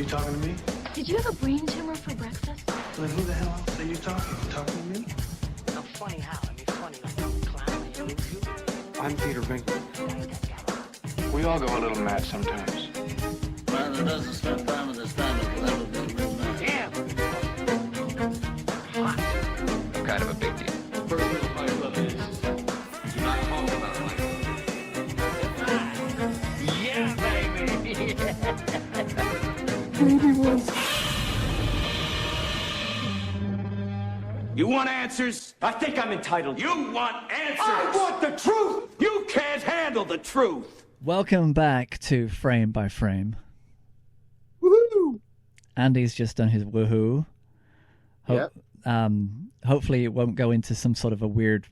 You talking to me? Did you have a brain tumor for breakfast? Then who the hell else are you talking? You talking to me? I'm funny how? I mean, funny like a clown. I'm Peter Venkman. We all go a little mad sometimes. Man that doesn't spend time with his family will never be a real man. Damn. I'm kind of a big deal. First rule of Fight Club is do not talk about Fight Club. Yeah, baby. You want answers? I think I'm entitled. You want answers? I want the truth! You can't handle the truth! Welcome back to Frame by Frame. Woohoo! Andy's just done his woohoo. Yep. Hopefully it won't go into some sort of a weird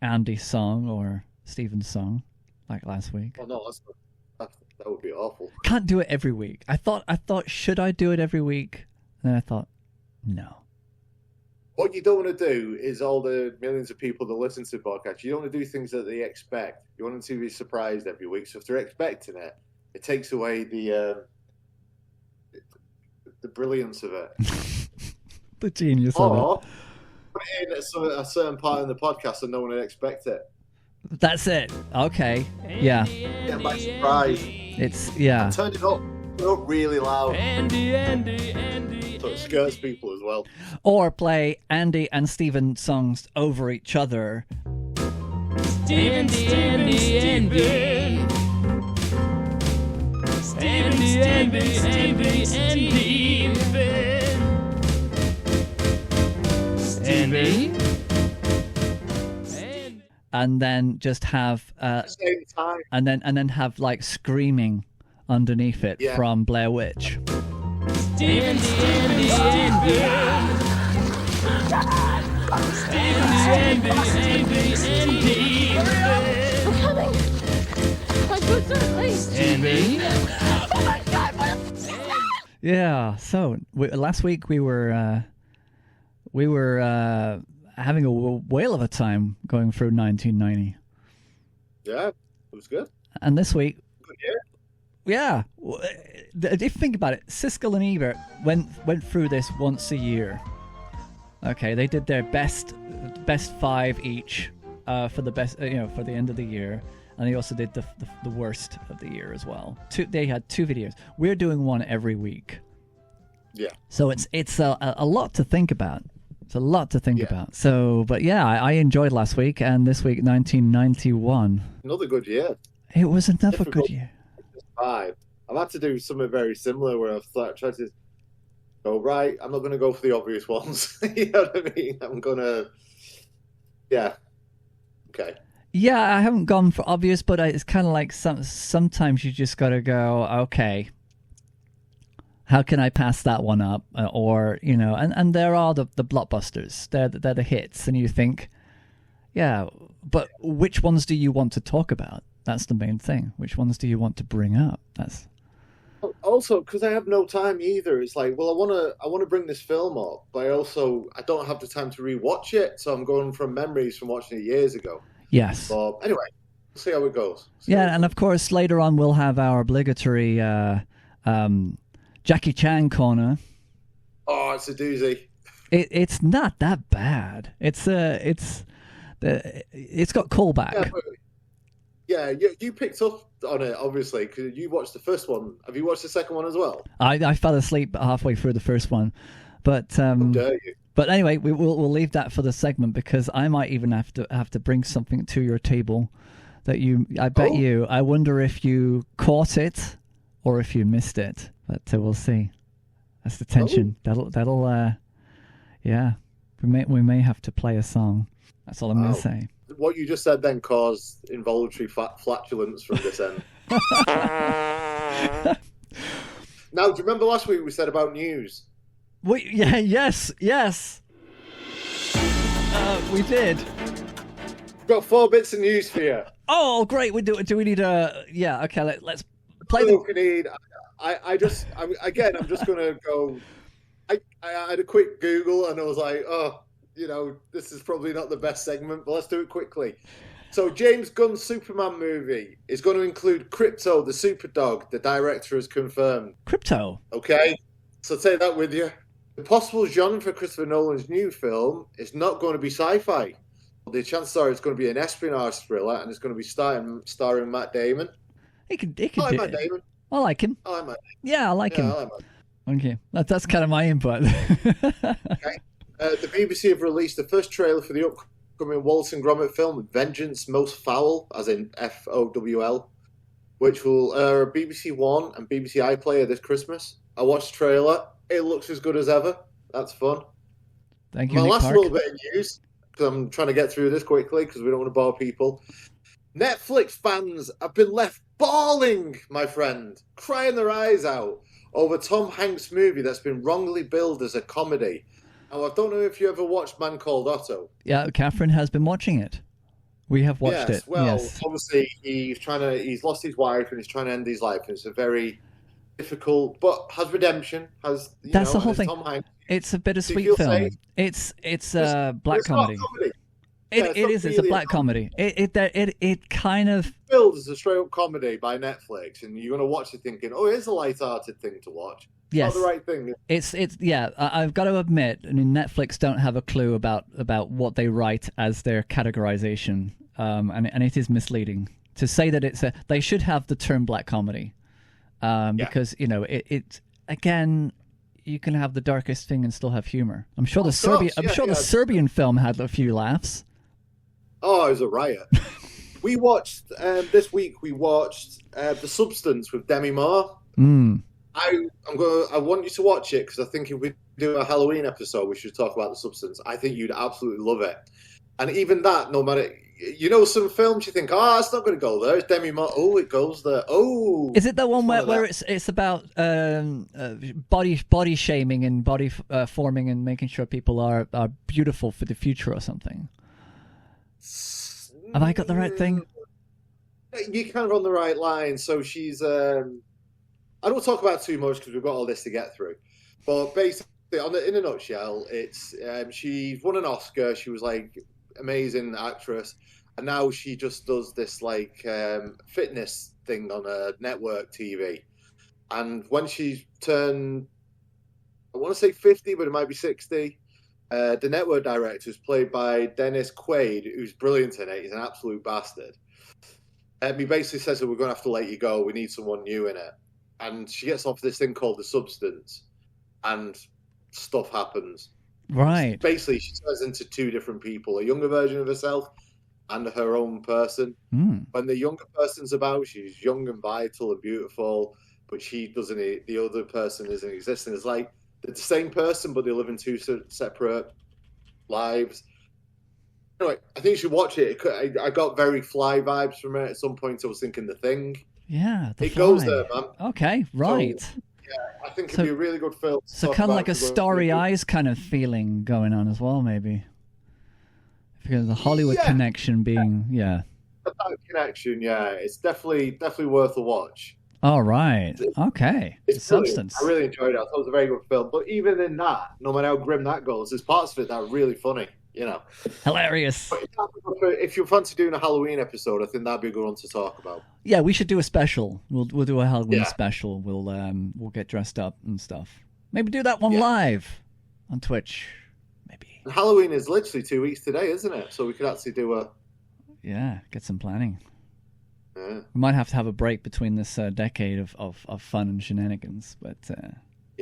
Andy song or Steven song like last week. Oh no, that would be awful. Can't do it every week. I thought, should I do it every week? And then I thought, no. What you don't want to do is all the millions of people that listen to the podcast, you don't want to do things that they expect. You want them to be surprised every week. So if they're expecting it, it takes away the brilliance of it. The genius of Or put it in at a certain part in the podcast and no one would expect it. it. That's it. Okay. Yeah. Yeah, by surprise. Yeah. Turn it up really loud. So it scares people as well. Or play Andy and Steven songs over each other. Steven. And then just have Same time. and then have like screaming underneath it from Blair Witch. Steven. I'm coming! My boots are laced! Oh my god, what Yeah. So last week we were having a whale of a time going through 1990. Yeah, it was good. And this week, Good year. yeah, if you think about it, Siskel and Ebert went through this once a year. Okay, they did their best five each for the best, for the end of the year, and they also did the worst of the year as well. They had two videos. We're doing one every week. Yeah. So it's a lot to think about. It's a lot to think about. So, but yeah, I enjoyed last week, and this week, 1991. Another good year. It was another good year. Five. I've had to do something very similar where I've tried to go, right, I'm not going to go for the obvious ones. You know what I mean? I'm going to, yeah. Okay. Yeah, I haven't gone for obvious, but it's kind of like sometimes you just got to go, okay, how can I pass that one up? Or, and there are the blockbusters. They're the hits. And you think, yeah, but which ones do you want to talk about? That's the main thing. Which ones do you want to bring up? That's also because I have no time either. It's like, well, I want to bring this film up, but I don't have the time to rewatch it. So I'm going from memories from watching it years ago. Yes. But anyway, we'll see how it goes. And of course later on we'll have our obligatory Jackie Chan corner. Oh, it's a doozy. It's not that bad. It's got callback. Yeah, you picked up on it, obviously, because you watched the first one. Have you watched the second one as well? I fell asleep halfway through the first one, but How dare you? But anyway, we'll leave that for the segment because I might even have to bring something to your table that I wonder if you caught it or if you missed it, but we'll see. That's the tension. That'll we may have to play a song. That's all I'm going to say. What you just said then caused involuntary flatulence from this end. Now, do you remember last week we said about news? Yes. We did. We've got 4 bits of news for you. Oh, great. Do we need a... Yeah, okay, let's play I'm just going to go... I had a quick Google and I was like, this is probably not the best segment, but let's do it quickly. So James Gunn's Superman movie is going to include Crypto, the super dog, the director has confirmed. Crypto? Okay? So take that with you. The possible genre for Christopher Nolan's new film is not going to be sci-fi. The chances are it's going to be an espionage thriller, and it's going to be starring Matt Damon. He could I like do Matt it. Damon. I like him. I like Matt Damon. Yeah, I like him. I like Matt Okay, that's kind of my input. Okay. The BBC have released the first trailer for the upcoming Wallace and Gromit film, Vengeance Most Foul, as in FOWL, which will air BBC One and BBC iPlayer this Christmas. I watched the trailer. It looks as good as ever. That's fun. Thank you, My Nick last Park. little bit of news, because I'm trying to get through this quickly because we don't want to bore people. Netflix fans have been left bawling, my friend, crying their eyes out over Tom Hanks' movie that's been wrongly billed as a comedy. Now, I don't know if you ever watched Man Called Otto. Yeah, Catherine has been watching it. We have watched it. Well, yes. obviously he's lost his wife and he's trying to end his life. And it's a very difficult, but has redemption. That's the whole thing. Tom Hanks. It's a bit of Do you sweet feel film. safe? It's a black It's not comedy. a comedy. It not is. It's a really black comedy. It kind of. Billed as a straight up comedy by Netflix, and you're going to watch it thinking, "Oh, it's a light-hearted thing to watch." Yes. Not the right thing. It's yeah. I've got to admit, I mean, Netflix don't have a clue about what they write as their categorization, and it is misleading to say that it's a. They should have the term black comedy, because it again. You can have the darkest thing and still have humor. I'm sure the Serbian film had a few laughs. Oh, it was a riot. We watched this week. We watched The Substance with Demi Moore. I want you to watch it because I think if we do a Halloween episode, we should talk about The Substance. I think you'd absolutely love it. And even that, no matter, some films you think, oh, it's not going to go there. It's Demi Moore. Oh, it goes there. Oh, is it the one where it's about body shaming and body forming and making sure people are beautiful for the future or something? Have I got the right thing? You're kind of on the right line. So she's. I don't talk about it too much because we've got all this to get through. But basically, in a nutshell, it's she won an Oscar. She was like amazing actress, and now she just does this like fitness thing on a network TV. And when she's turned, I want to say 50, but it might be 60. The network director is played by Dennis Quaid, who's brilliant in it. He's an absolute bastard. He basically says that we're going to have to let you go. We need someone new in it. And she gets off this thing called The Substance, and stuff happens. Right. Basically, she turns into two different people, a younger version of herself and her own person. When the younger person's about, she's young and vital and beautiful, but she doesn't, the other person isn't existing. It's like they're the same person, but they live in two separate lives. Anyway, I think you should watch it. I got very Fly vibes from it. At some point, I was thinking The Thing. Yeah, it goes there, man. Okay, right. So, I think it'd be a really good film. So kind of like a Starry Eyes kind of feeling going on as well, maybe. Because the Hollywood connection being, That connection, it's definitely worth a watch. All right. Okay. It's Substance. I really enjoyed it. I thought it was a very good film. But even in that, no matter how grim that goes, there's parts of it that are really funny. Hilarious. But if you fancy doing a Halloween episode, I think that'd be a good one to talk about. Yeah, we should do a special. We'll do a Halloween special. We'll get dressed up and stuff. Maybe do that one live on Twitch. Maybe. And Halloween is literally 2 weeks today, isn't it? So we could actually do a. Yeah, get some planning. Yeah. We might have to have a break between this decade of fun and shenanigans, but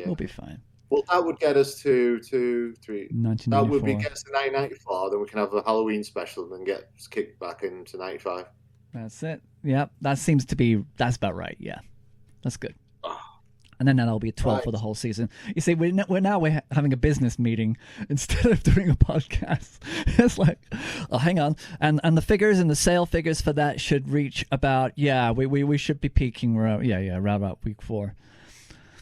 we'll be fine. Well, that would get us to 3. 1994. That would be get us to 1994. Then we can have a Halloween special and then get kicked back into 95. That's it. Yeah, that's about right. Yeah, that's good. And then that'll be 12 for the whole season. You see, we're having a business meeting instead of doing a podcast. It's like, oh, hang on, and the figures and the sale figures for that should reach about we should be peaking around about week 4.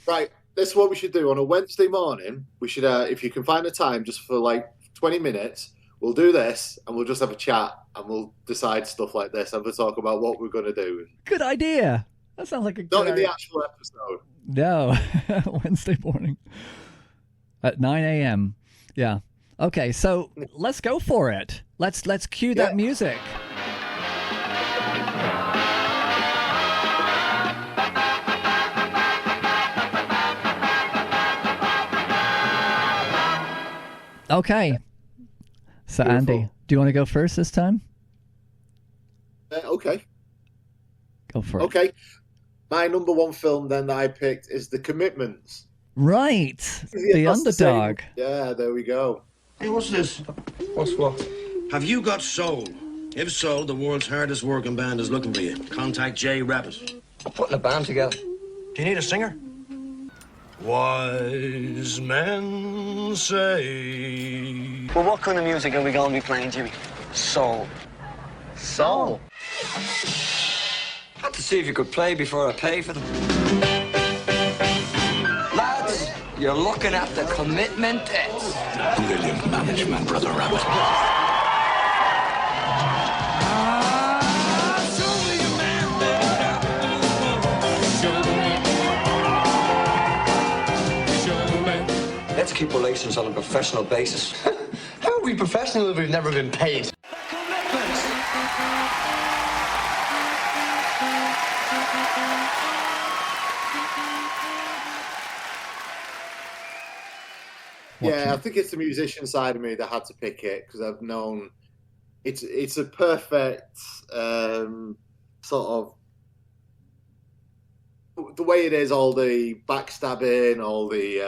Right. This is what we should do on a Wednesday morning. We should, if you can find a time, just for like 20 minutes, we'll do this and we'll just have a chat and we'll decide stuff like this and we'll talk about what we're going to do. Good idea. That sounds like a good idea. Not in the actual episode. No, Wednesday morning at 9 a.m. Yeah. Okay, so let's go for it. Let's cue that music. Okay. So, Beautiful. Andy, do you want to go first this time? Okay. Go for it. Okay. My number one film then that I picked is The Right. The that's underdog. same. Yeah, there we go. Hey, what's this? What's what? Have you got soul? If so, the world's hardest working band is looking for you. Contact Jay Rabbit. I'm putting a band together. Do you need a singer? Wise men say. Well, what kind of music are we going to be playing, Jimmy? Soul. Soul? Had to see if you could play before I pay for them. Lads, you're looking at the Commitmentsts. Brilliant management, Brother Rabbit. Let's keep relations on a professional basis. How are we professional if we've never been paid? Yeah, I think it's the musician side of me that had to pick it because I've known it's a perfect sort of the way it is, all the backstabbing, all the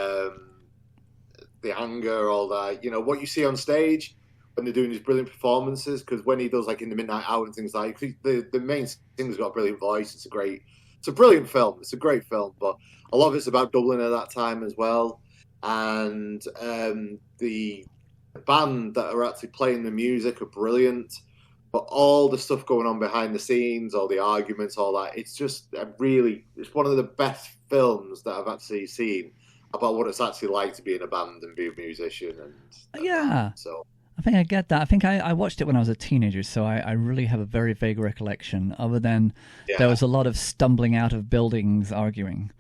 anger, all that. You know what you see on stage when they're doing these brilliant performances. Because when he does like in the Midnight Hour and things like the main singer's got a brilliant voice. It's a brilliant film. It's a great film, but a lot of it's about Dublin at that time as well. And the band that are actually playing the music are brilliant, but all the stuff going on behind the scenes, all the arguments, all that, it's just it's one of the best films that I've actually seen about what it's actually like to be in a band and be a musician. And Yeah. so I think I get that. I think I watched it when I was a teenager, so I really have a very vague recollection, other than there was a lot of stumbling out of buildings arguing.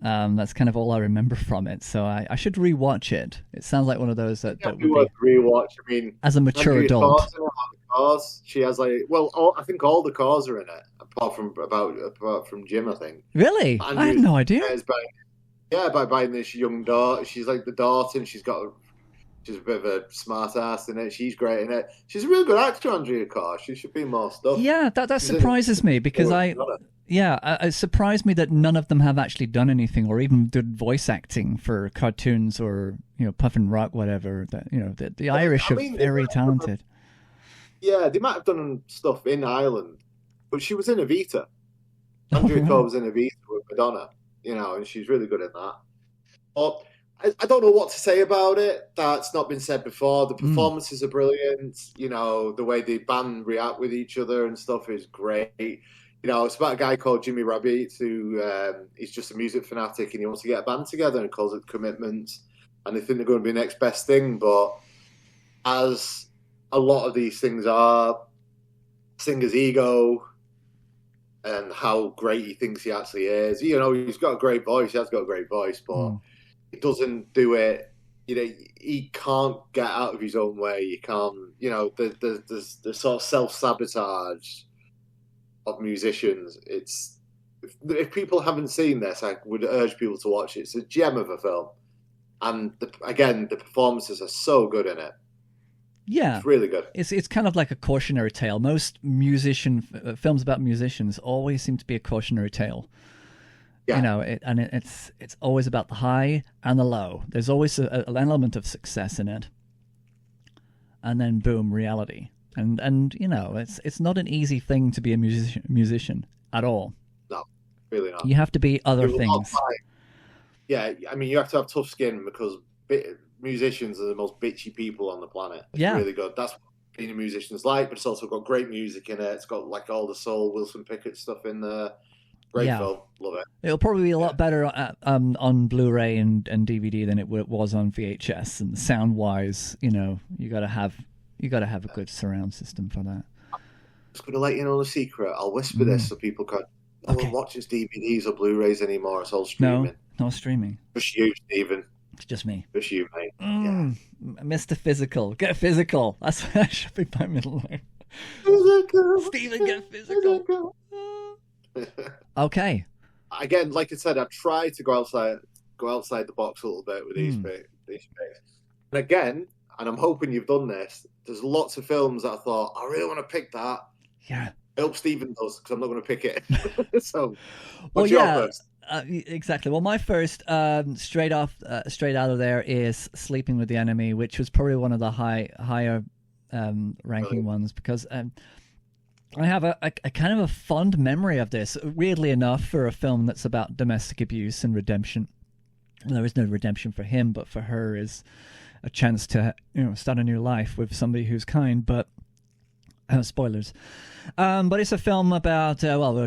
That's kind of all I remember from it, so I should rewatch it. It sounds like one of those that would be rewatch. I mean, as a mature Andrea adult. Carr's in it, the cars. She has I think all the cars are in it, apart from Jim. I think. Really? I had no idea. By buying this young daughter. She's like the daughter, and she's a bit of a smart ass in it. She's great in it. She's a real good actor, Andrea Carr. She should be in more stuff. Yeah, that surprises me because it surprised me that none of them have actually done anything or even did voice acting for cartoons or Puff and Rock, whatever. That the Irish are very talented. Yeah, they might have done stuff in Ireland, but she was in Evita. Andrea Carr was in Evita with Madonna, and she's really good at that. But I don't know what to say about it. That's not been said before. The performances are brilliant. The way the band react with each other and stuff is great. It's about a guy called Jimmy Rabbit who he's just a music fanatic and he wants to get a band together and calls it Commitments. And they think they're going to be the next best thing. But as a lot of these things are, singer's ego and how great he thinks he actually is. He's got a great voice. He has got a great voice, but he doesn't do it. He can't get out of his own way. He can't, there's the sort of self-sabotage of musicians. If people haven't seen this, I would urge people to watch it. It's a gem of a film, and the performances are so good in it. Yeah, it's really good. It's kind of like a cautionary tale. Most films about musicians always seem to be a cautionary tale. Yeah. It's always about the high and the low. There's always an element of success in it, and then boom, reality. And it's not an easy thing to be a musician at all. No, really not. You have to be other things. Yeah, I mean, you have to have tough skin because musicians are the most bitchy people on the planet. It's really good. That's what being a musician's like, but it's also got great music in it. It's got like all the soul Wilson Pickett stuff in there. Great film. Love it. It'll probably be a lot better on Blu-ray and DVD than it was on VHS. And sound-wise, you gotta have a good surround system for that. I'm just gonna let you know the secret. I'll whisper this so people can't. No one watches DVDs or Blu-rays anymore. It's all streaming. No streaming. Just you, Stephen. It's just me. Just you, mate. Mr. Physical. Get physical. That should be my middle name. Physical. Stephen, get physical. Okay. Again, like I said, I've tried to go outside the box a little bit with these picks. And again, and I'm hoping you've done this. There's lots of films that I thought I really want to pick that. Yeah. I hope Stephen does because I'm not going to pick it. So, Well, what's your yeah, first? exactly. Well, my first, straight out of there, is Sleeping with the Enemy, which was probably one of the higher ranking ones, because I have a kind of a fond memory of this. Weirdly enough, for a film that's about domestic abuse and redemption. There is no redemption for him, but for her is a chance to start a new life with somebody who's kind. But spoilers. But it's a film about,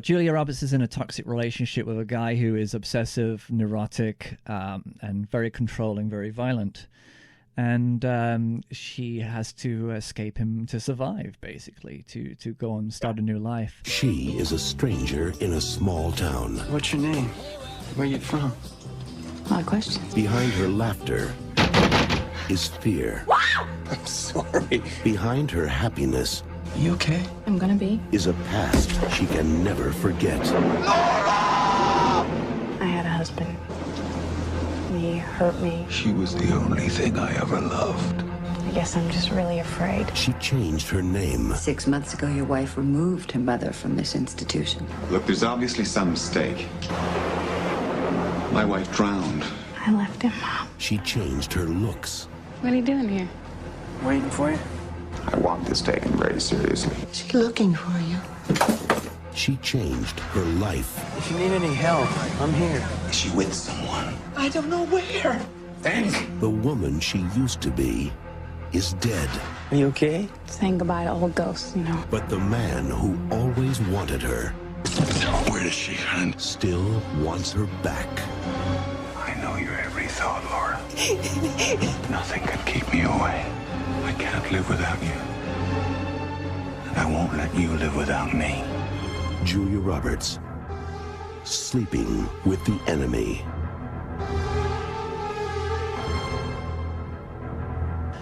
Julia Roberts is in a toxic relationship with a guy who is obsessive, neurotic, and very controlling, very violent. And she has to escape him to survive, basically, to go and start a new life. She is a stranger in a small town. What's your name? Where you from? Odd question. Behind her laughter is fear. I'm sorry. Behind her happiness You okay? I'm gonna be. is a past she can never forget. I had a husband. He hurt me. She was the only thing I ever loved. I guess I'm just really afraid. She changed her name. 6 months ago, your wife removed her mother from this institution. Look, there's obviously some mistake. My wife drowned. I left him, Mom. She changed her looks. What are you doing here? Waiting for you? I want this taken very seriously. She's looking for you. She changed her life. If you need any help, I'm here. Is she with someone? I don't know where. Think. The woman she used to be is dead. Are you okay? Saying goodbye to old ghosts, But the man who always wanted her Where is she, hon? still wants her back. I know your every thought, Laura. Nothing can keep me away. I can't live without you. And I won't let you live without me. Julia Roberts, Sleeping with the Enemy.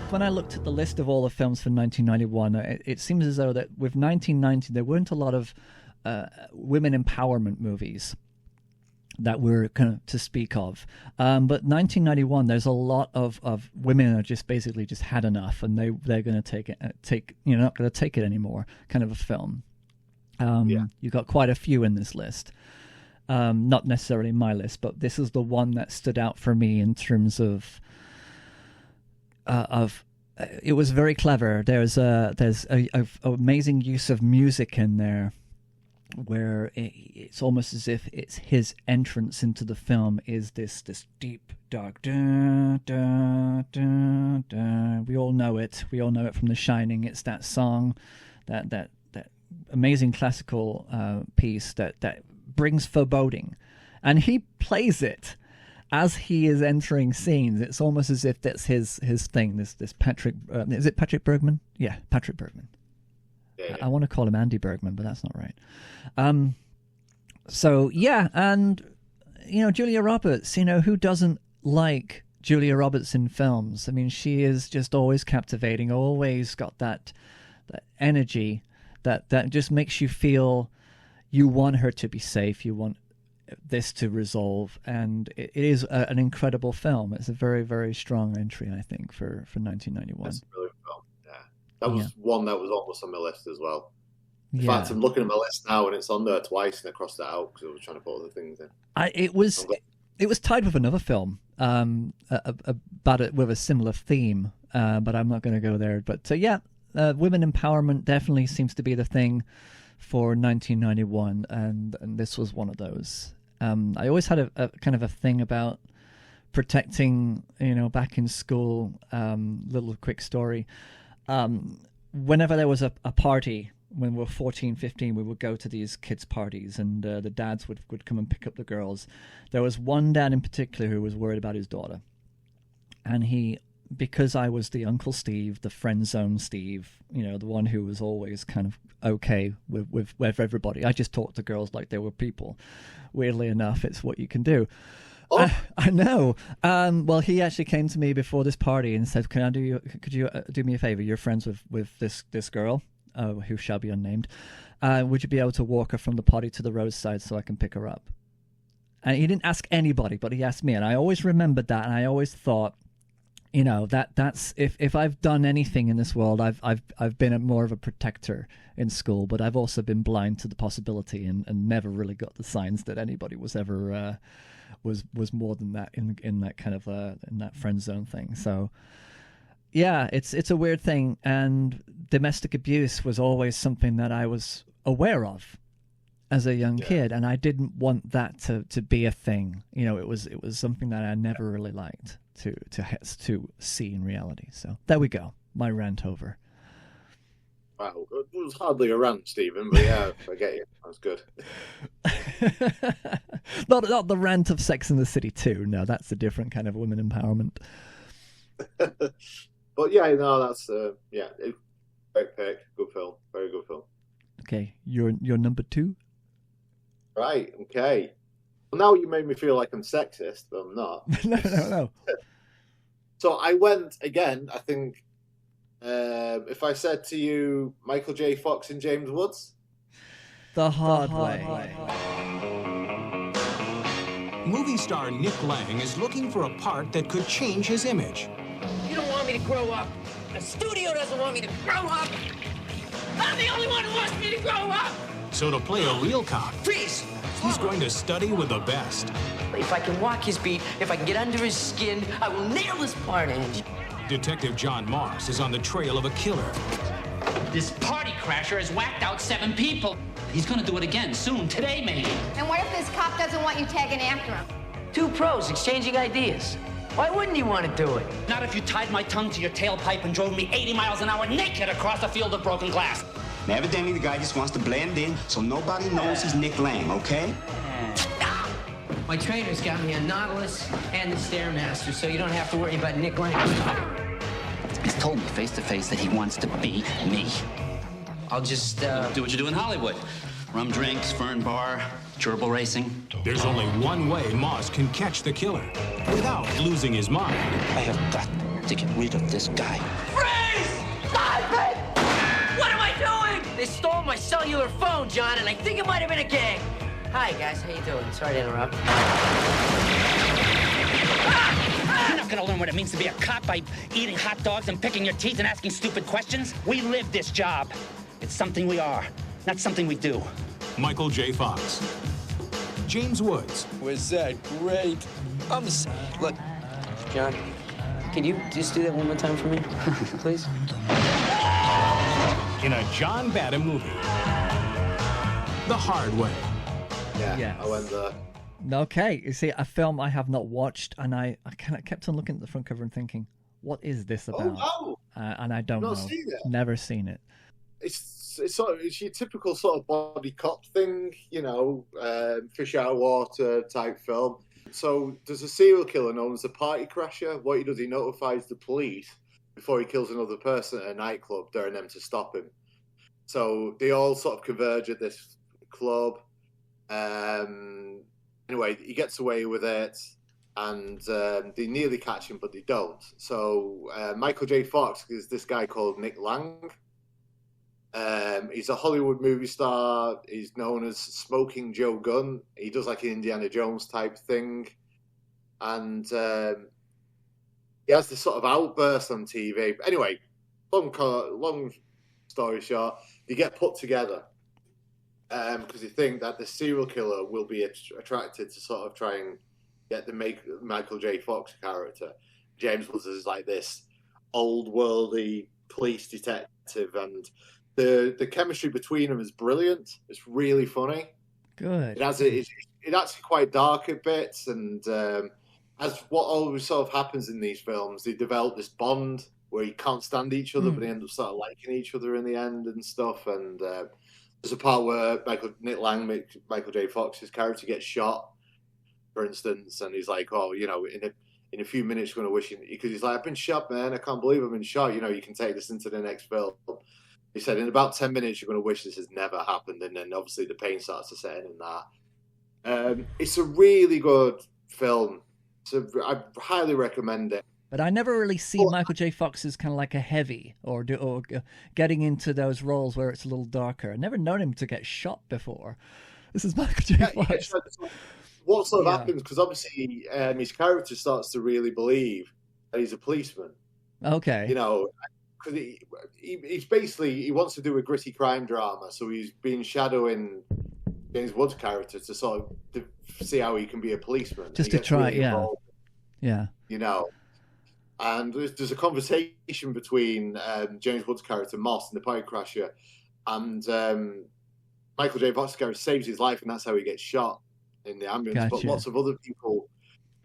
When I looked at the list of all the films for 1991, it seems as though that with 1990 there weren't a lot of women empowerment movies that were kind of to speak of. But 1991, there's a lot of women who just basically just had enough, and they're going to not going to take it anymore. Kind of a film. You got quite a few in this list. Not necessarily my list, but this is the one that stood out for me in terms of it was very clever. There's a amazing use of music in there, where it's almost as if it's his entrance into the film is this deep dark da, da, da, da. We all know it from The Shining. It's that song, that amazing classical piece that brings foreboding, and he plays it as he is entering scenes. It's almost as if that's his thing. This Patrick, is it Patrick Bergman? Yeah, Patrick Bergman. Yeah. I want to call him Andy Bergman, but that's not right. So yeah, and Julia Roberts. Who doesn't like Julia Roberts in films? I mean, she is just always captivating. Always got that energy that just makes you feel you want her to be safe. You want this to resolve, and it is an incredible film. It's a very, very strong entry, I think, for 1991. That's a brilliant film. Yeah, that was one that was almost on my list as well. In fact, I'm looking at my list now, and it's on there twice, and I crossed it out because I was trying to put other things in. It was tied with another film about it with a similar theme, but I'm not going to go there. But women empowerment definitely seems to be the thing for 1991, and this was one of those. I always had a kind of a thing about protecting, back in school. Little quick story. Whenever there was a party, when we were 14, 15, we would go to these kids' parties, and the dads would come and pick up the girls. There was one dad in particular who was worried about his daughter. And because I was the Uncle Steve, the friend zone Steve, the one who was always kind of okay with everybody. I just talked to girls like they were people. Weirdly enough, it's what you can do. Oh. I know. Well, he actually came to me before this party and said, could you do me a favor? You're friends with this girl, who shall be unnamed. Would you be able to walk her from the party to the roadside so I can pick her up? And he didn't ask anybody, but he asked me. And I always remembered that. And I always thought, you know, that's if I've done anything in this world, I've been more of a protector in school, but I've also been blind to the possibility and never really got the signs that anybody was ever was more than that in that kind of in that friend zone thing. So yeah, it's a weird thing, and domestic abuse was always something that I was aware of as a young kid, and I didn't want that to be a thing. You know, it was something that I never really liked to see in reality. So there we go, my rant over. Wow, it was hardly a rant, Stephen, but yeah, I get you. That's good. not the rant of Sex and the City 2. No, that's a different kind of women empowerment. But yeah, no, that's great pick. Good film, very good film. Okay, your number 2. Right. Okay. Well, now you made me feel like I'm sexist, but I'm not. No. So I went again. I think if I said to you Michael J. Fox and James Woods, The Hard Way. Movie star Nick Lang is looking for a part that could change his image. You don't want me to grow up. The studio doesn't want me to grow up. I'm the only one who wants me to grow up. So to play a real cop, Freeze! he's going to study with the best. If I can walk his beat, if I can get under his skin, I will nail this part, Andy. Detective John Moss is on the trail of a killer. This party crasher has whacked out 7 people. He's gonna do it again soon, today maybe. And what if this cop doesn't want you tagging after him? 2 pros exchanging ideas. Why wouldn't he want to do it? Not if you tied my tongue to your tailpipe and drove me 80 miles an hour naked across a field of broken glass. Now, evidently, the guy just wants to blend in so nobody knows he's Nick Lang, okay? My trainer's got me a Nautilus and the Stairmaster, so you don't have to worry about Nick Lang. He's told me face to face that he wants to be me. I'll just, Do what you do in Hollywood. Rum drinks, fern bar, gerbil racing. There's only one way Moss can catch the killer without losing his mind. I have got to get rid of this guy. Freeze! Stop it! What am I doing? They stole my cellular phone, John, and I think it might have been a gang. Hi, guys. How you doing? Sorry to interrupt. You're not gonna learn what it means to be a cop by eating hot dogs and picking your teeth and asking stupid questions. We live this job. It's something we are, not something we do. Michael J. Fox. James Woods. Was that great? Look, John, can you just do that one more time for me, please? In a John Badham movie. The Hard Way. Yeah, Yes. I went there. Okay, you see, a film I have not watched, and I kind of kept on looking at the front cover and thinking, what is this about? Oh, and I don't know. Not seen it? Never seen it. It's your typical sort of body cop thing, you know, fish out of water type film. So there's a serial killer known as a party crasher. What he does, he notifies the police before he kills another person at a nightclub, daring them to stop him. So they all sort of converge at this club. Anyway, he gets away with it, and they nearly catch him, but they don't. So Michael J. Fox is this guy called Nick Lang. He's a Hollywood movie star. He's known as Smoking Joe Gunn. He does like an Indiana Jones type thing. And he has this sort of outburst on TV. But anyway, long story short, they get put together because they think that the serial killer will be attracted to sort of try and get the Michael J. Fox character. James Woods is like this old worldy police detective, and the chemistry between them is brilliant. It's really funny. Good. It's actually quite dark at bits, and as what always sort of happens in these films, they develop this bond where you can't stand each other, but they end up sort of liking each other in the end and stuff. And there's a part where Nick Lang, Michael J. Fox's character, gets shot, for instance, and he's like, "Oh, you know, in a few minutes, you're going to wish," because he's like, "I've been shot, man. I can't believe I've been shot. You know, you can take this into the next film." He said, "In about 10 minutes, you're going to wish this has never happened," and then obviously the pain starts to set in that. It's a really good film. I highly recommend it. But I never really see Michael J. Fox as kind of like a heavy or getting into those roles where it's a little darker. I've never known him to get shot before. This is Michael J. Fox. What sort of happens, because obviously his character starts to really believe and he's a policeman. Okay. You know, because he's basically, he wants to do a gritty crime drama, so he's been shadowing James Wood's character to sort of see how he can be a policeman. Just to try, really involved, yeah. You know, and there's a conversation between James Wood's character, Moss, in the Party Crasher, and Michael J. Fox's character saves his life, and that's how he gets shot in the ambulance. Gotcha. But lots of other people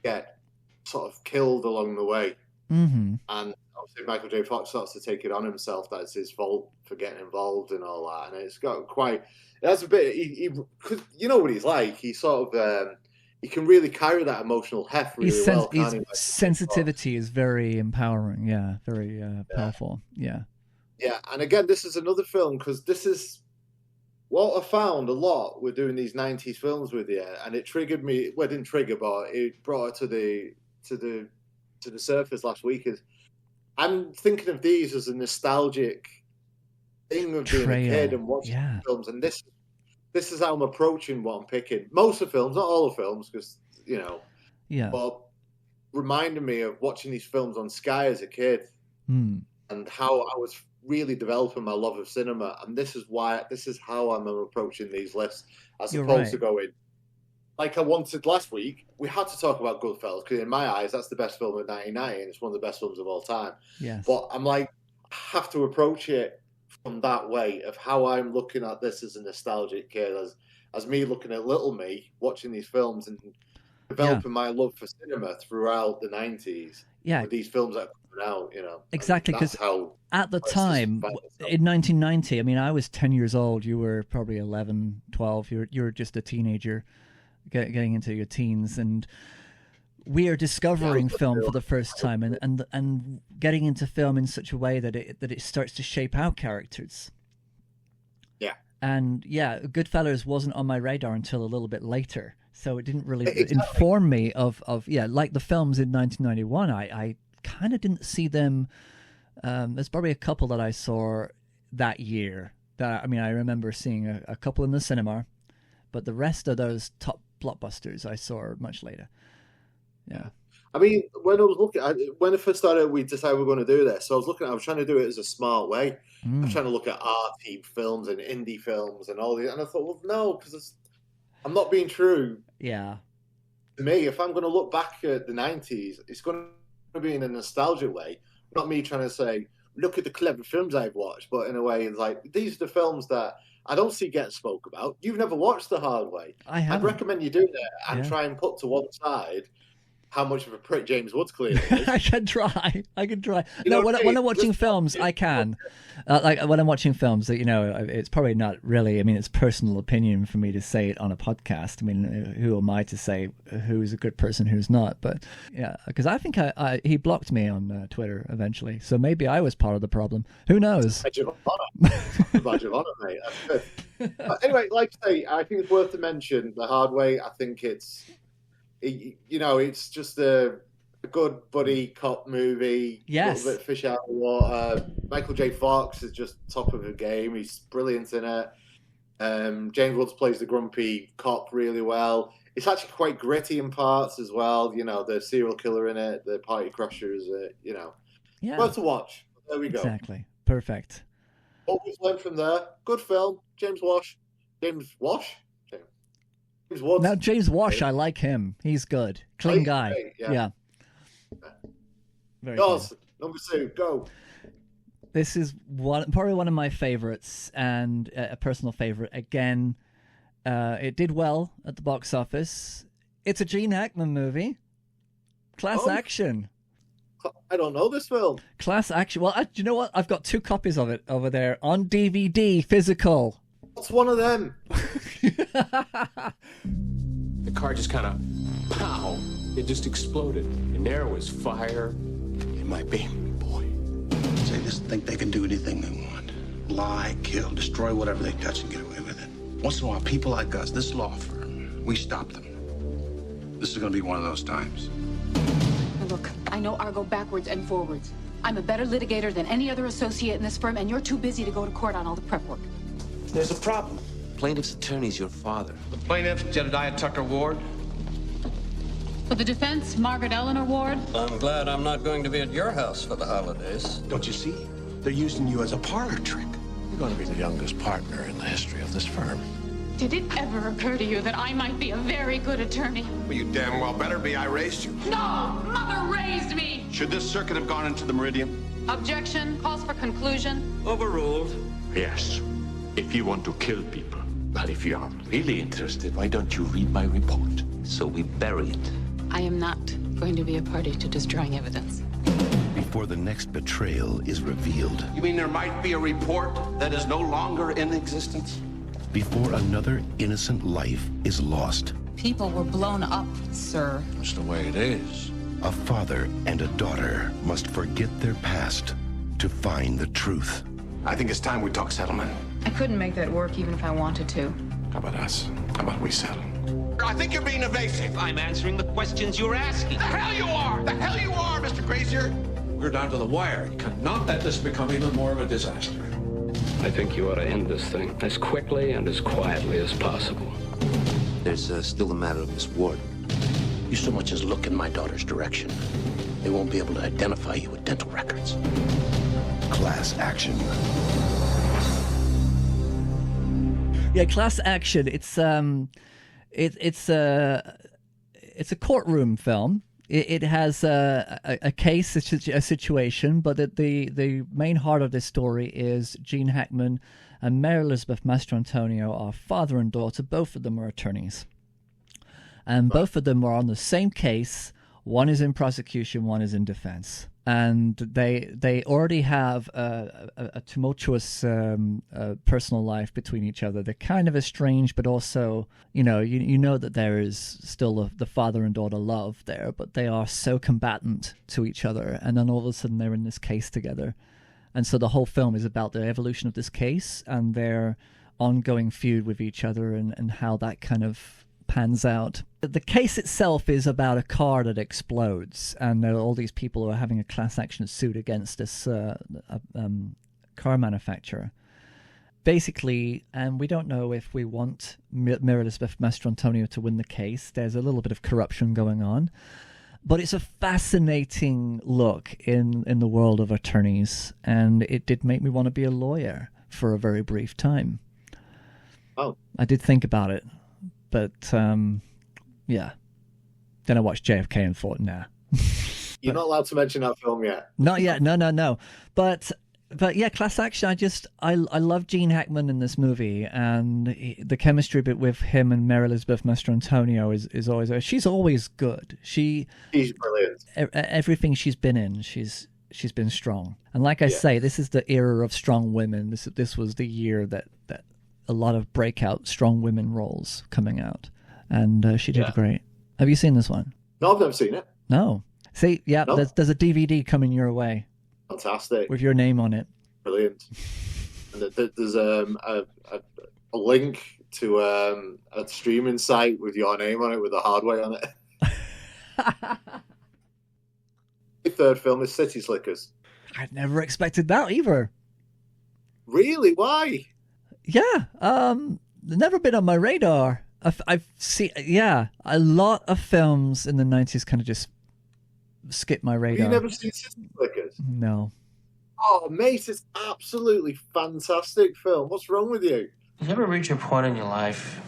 get sort of killed along the way. Mm-hmm. And obviously Michael J. Fox starts to take it on himself that it's his fault for getting involved and all that. And it's got quite, that's a bit, cause you know what he's like. He sort of, he can really carry that emotional heft really well. His sensitivity is very empowering. Yeah, very powerful. Yeah. Yeah, and again, this is another film, because this is what I found a lot with doing these 90s films with you, and it triggered me, well, it didn't trigger, but it brought it to the surface last week, is I'm thinking of these as a nostalgic thing of being a kid and watching films, and this is how I'm approaching what I'm picking. Most of films, not all the films, because, you know, but reminding me of watching these films on Sky as a kid and how I was really developing my love of cinema, and this is how I'm approaching these lists, as opposed to going like I wanted last week. We had to talk about Goodfellas, because in my eyes that's the best film of '99, and it's one of the best films of all time. Yes. But I'm like, I have to approach it from that way of how I'm looking at this as a nostalgic kid, as me looking at little me watching these films and developing my love for cinema throughout the 90s. Yeah, with these films that are coming out, you know. Exactly, because at the time, in 1990, I mean, I was 10 years old. You were probably 11, 12. You were just a teenager, getting into your teens, and we are discovering film for the first time, and getting into film in such a way that it starts to shape our characters. Yeah. And Goodfellas wasn't on my radar until a little bit later, so it didn't really inform me of like the films in 1991. I kind of didn't see them. There's probably a couple that I saw that year. I remember seeing a couple in the cinema, but the rest of those top blockbusters I saw much later. Yeah. I mean, when I first started, we decided we were going to do this. So I was trying to do it as a smart way. I was trying to look at art-themed films and indie films and all these. And I thought, well, no, because I'm not being true. Yeah. To me, if I'm going to look back at the 90s, it's going to be in a nostalgia way. Not me trying to say, look at the clever films I've watched, but in a way, it's like, these are the films that I don't see getting spoke about. You've never watched The Hard Way. I'd recommend you do that and try and put to one side how much of a prick James Woods clearly is. I can try. No, when I'm watching films, I can. Like when I'm watching films, that it's probably not really. I mean, it's personal opinion for me to say it on a podcast. I mean, who am I to say who's a good person, who's not? But yeah, because I think he blocked me on Twitter eventually, so maybe I was part of the problem. Who knows? Badge of honor, mate. That's good. Anyway, like I say, I think it's worth to mention The Hard Way. I think it's just a good buddy cop movie. Yes. A little bit fish out of the water. Michael J. Fox is just top of the game. He's brilliant in it. James Woods plays the grumpy cop really well. It's actually quite gritty in parts as well. The serial killer in it, the party crushers, Yeah. Worth to watch. There we go. Exactly. Perfect. What we've learned from there, good film. James Woods. Now, James Wash, I like him. He's good. Clean guy. Yeah. Very awesome. Number 2, go. This is probably one of my favorites, and a personal favorite. Again, it did well at the box office. It's a Gene Hackman movie. Class Action. I don't know this film. Class Action. Well, do you know what? I've got 2 copies of it over there on DVD, physical. What's one of them? The car just kind of, pow, it just exploded. And there was fire. It might be, boy. They just think they can do anything they want. Lie, kill, destroy whatever they touch and get away with it. Once in a while, people like us, this law firm, we stop them. This is going to be one of those times. Look, I know Argo backwards and forwards. I'm a better litigator than any other associate in this firm, and you're too busy to go to court on all the prep work. There's a problem. Plaintiff's attorney's your father. The plaintiff, Jedediah Tucker Ward. For the defense, Margaret Eleanor Ward. I'm glad I'm not going to be at your house for the holidays. Don't you see? They're using you as a parlor trick. You're going to be the youngest partner in the history of this firm. Did it ever occur to you that I might be a very good attorney? Well, you damn well better be. I raised you. No! Mother raised me! Should this circuit have gone into the Meridian? Objection. Calls for conclusion. Overruled. Yes, if you want to kill people. But if you are really interested, why don't you read my report? So we bury it. I am not going to be a party to destroying evidence. Before the next betrayal is revealed. You mean there might be a report that is no longer in existence? Before another innocent life is lost. People were blown up, sir. That's the way it is. A father and a daughter must forget their past to find the truth. I think it's time we talk settlement. I couldn't make that work even if I wanted to. How about us? How about we settle? I think you're being evasive. I'm answering the questions you're asking. The hell you are! The hell you are, Mr. Grazier! We're down to the wire. You cannot let this become even more of a disaster. I think you ought to end this thing as quickly and as quietly as possible. There's still the matter of Miss Ward. You so much as look in my daughter's direction, they won't be able to identify you with dental records. Class action. Yeah, class action. It's a courtroom film. It has a case, a situation, but the main heart of this story is Gene Hackman and Mary Elizabeth Mastrantonio are father and daughter. Both of them are attorneys. And both of them are on the same case. One is in prosecution, one is in defense. And they already have a tumultuous personal life between each other. They're kind of estranged, but also, you know that there is still the father and daughter love there, but they are so combatant to each other. And then all of a sudden they're in this case together. And so the whole film is about the evolution of this case and their ongoing feud with each other and how that kind of pans out. The case itself is about a car that explodes, and all these people are having a class action suit against this car manufacturer. Basically, and we don't know if we want Mary Elizabeth Mastrantonio to win the case. There's a little bit of corruption going on. But it's a fascinating look in the world of attorneys, and it did make me want to be a lawyer for a very brief time. Oh. I did think about it. But, yeah. Then I watched JFK and thought, nah. You're not allowed to mention that film yet. Not yet. No. But yeah, class action. I love Gene Hackman in this movie, and the chemistry bit with him and Mary Elizabeth Mastrantonio is always. She's always good. She's brilliant. Everything she's been in, she's been strong. And like I say, this is the era of strong women. This was the year that a lot of breakout strong women roles coming out, and she did great. Have you seen this one? No, I've never seen it. No. See, yeah, no. There's a DVD coming your way. Fantastic. With your name on it. Brilliant. And there's a link to a streaming site with your name on it, with the hard way on it. The third film is City Slickers. I'd never expected that either. Really? Why? Yeah, never been on my radar. I've seen, a lot of films in the 90s kind of just skipped my radar. Have you never seen City Slickers? No. Oh, mate, it's absolutely fantastic film. What's wrong with you? You ever reach a point in your life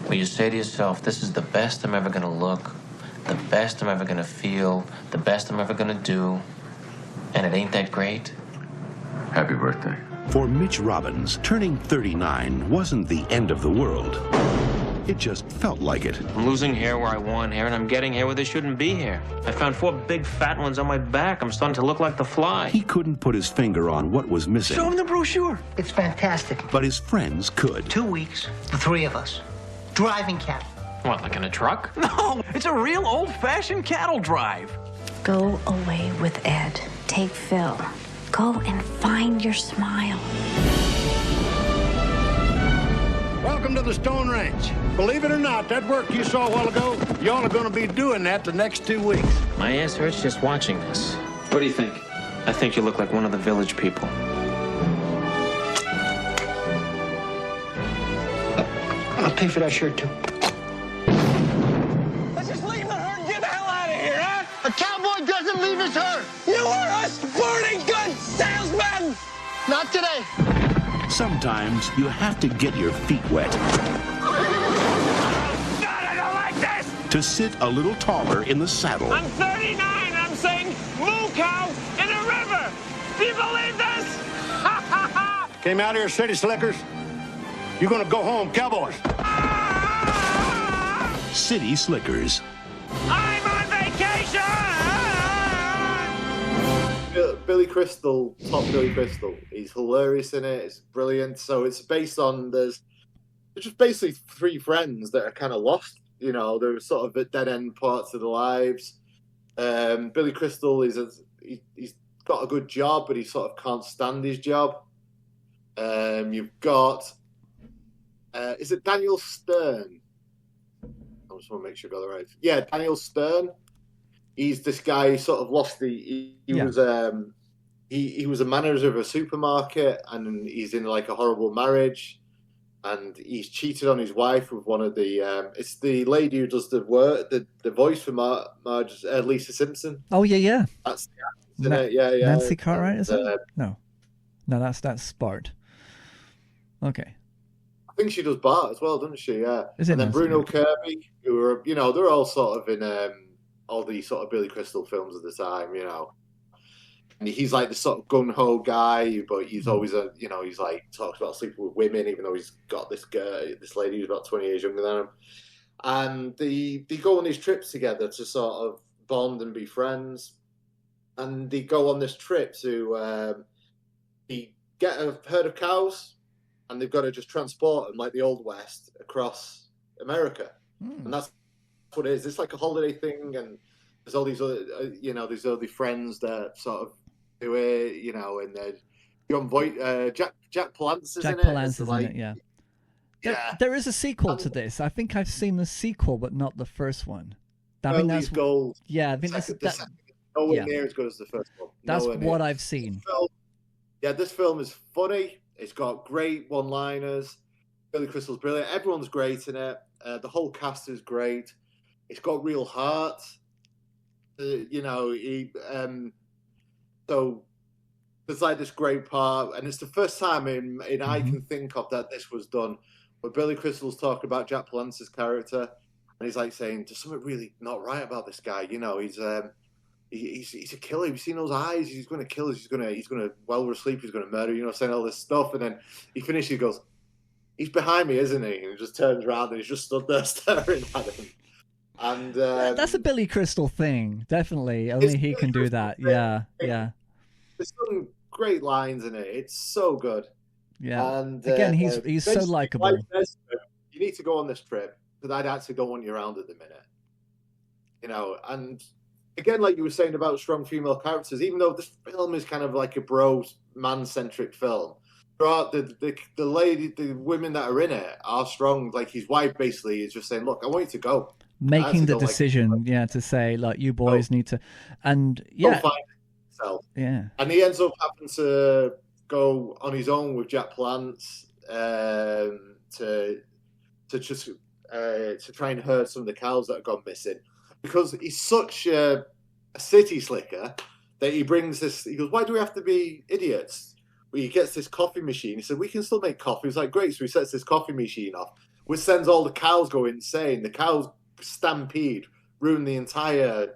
where you say to yourself, this is the best I'm ever going to look, the best I'm ever going to feel, the best I'm ever going to do, and it ain't that great? Happy birthday. For Mitch Robbins, turning 39 wasn't the end of the world. It just felt like it. I'm losing hair where I want hair, and I'm getting hair where there shouldn't be hair. I found 4 big fat ones on my back. I'm starting to look like the Fly. He couldn't put his finger on what was missing. Show him the brochure. It's fantastic. But his friends could. 2 weeks, the 3 of us, driving cattle. What, like in a truck? No, it's a real old-fashioned cattle drive. Go away with Ed. Take Phil. Go and find your smile. Welcome to the Stone Ranch. Believe it or not, that work you saw a while ago, y'all are going to be doing that the next 2 weeks. My ass hurts just watching this. What do you think? I think you look like one of the village people. I'll pay for that shirt, too. Let's just leave the herd and get Not today. Sometimes you have to get your feet wet. God, I don't like this! To sit a little taller in the saddle. I'm 39. I'm saying moo cow in a river. Do you believe this? Came out here, city slickers. You're gonna go home, cowboys. City Slickers. I'm on vacation! Billy Crystal, top Billy Crystal. He's hilarious in it. It's brilliant. So it's based on there's just basically three friends that are kind of lost. You know, they're sort of at dead end parts of their lives. Billy Crystal he's got a good job, but he sort of can't stand his job. You've got is it Daniel Stern? I just want to make sure I got it right. Yeah, Daniel Stern. He's this guy who sort of lost he was he was a manager of a supermarket, and he's in like a horrible marriage, and he's cheated on his wife with one of the it's the lady who does the voice for Marge, Lisa Simpson. Oh yeah. That's the actress, isn't it? Yeah. Nancy Cartwright, is it? No, that's Bart. Okay. I think she does Bart as well, doesn't she? Yeah. Is it and then Nancy? Bruno Kirby, who are they're all sort of in all these sort of Billy Crystal films at the time, And he's like the sort of gun ho guy, but he's always he's like talks about sleeping with women, even though he's got this lady who's about 20 years younger than him. And they go on these trips together to sort of bond and be friends. And they go on this trip to they get a herd of cows, and they've got to just transport them like the Old West across America. And that's what it is. It's like a holiday thing, and there's all these other, these other friends that sort of do it, and then John Voight, Jack Palance is in it. Jack Palance is in it, yeah. There is a sequel to this. I think I've seen the sequel, but not the first one. I think that's gold. Yeah, I think that's nowhere near as good as the first one. That's what I've seen. This film is funny. It's got great one-liners. Billy Crystal's brilliant. Everyone's great in it. The whole cast is great. It's got real heart. So there's like this great part, and it's the first time in I can think of that this was done, where Billy Crystal's talking about Jack Palance's character, and he's like saying, "There's something really not right about this guy. He's a killer. Have you seen those eyes? He's going to kill us. He's going to while we're asleep, he's going to murder. Saying all this stuff." And then he finishes. He goes, "He's behind me, isn't he?" And he just turns around and he's just stood there staring at him. And that's a Billy Crystal thing, definitely. Only he can do that. Yeah. There's some great lines in it. It's so good. Yeah. And again, he's so likable. You need to go on this trip, because I actually don't want you around at the minute. And again, like you were saying about strong female characters, even though this film is kind of like a bro man-centric film, the women that are in it are strong. Like his wife basically is just saying, "Look, I want you to go." Making the decision, to say, like, you boys need to, and go find himself. Yeah. And he ends up having to go on his own with Jack Palance to try and herd some of the cows that have gone missing, because he's such a city slicker that he brings this. He goes, "Why do we have to be idiots?" Well, he gets this coffee machine. He said, "We can still make coffee." He's like, "Great." So he sets this coffee machine off, which sends all the cows go insane. The cows stampede, ruin the entire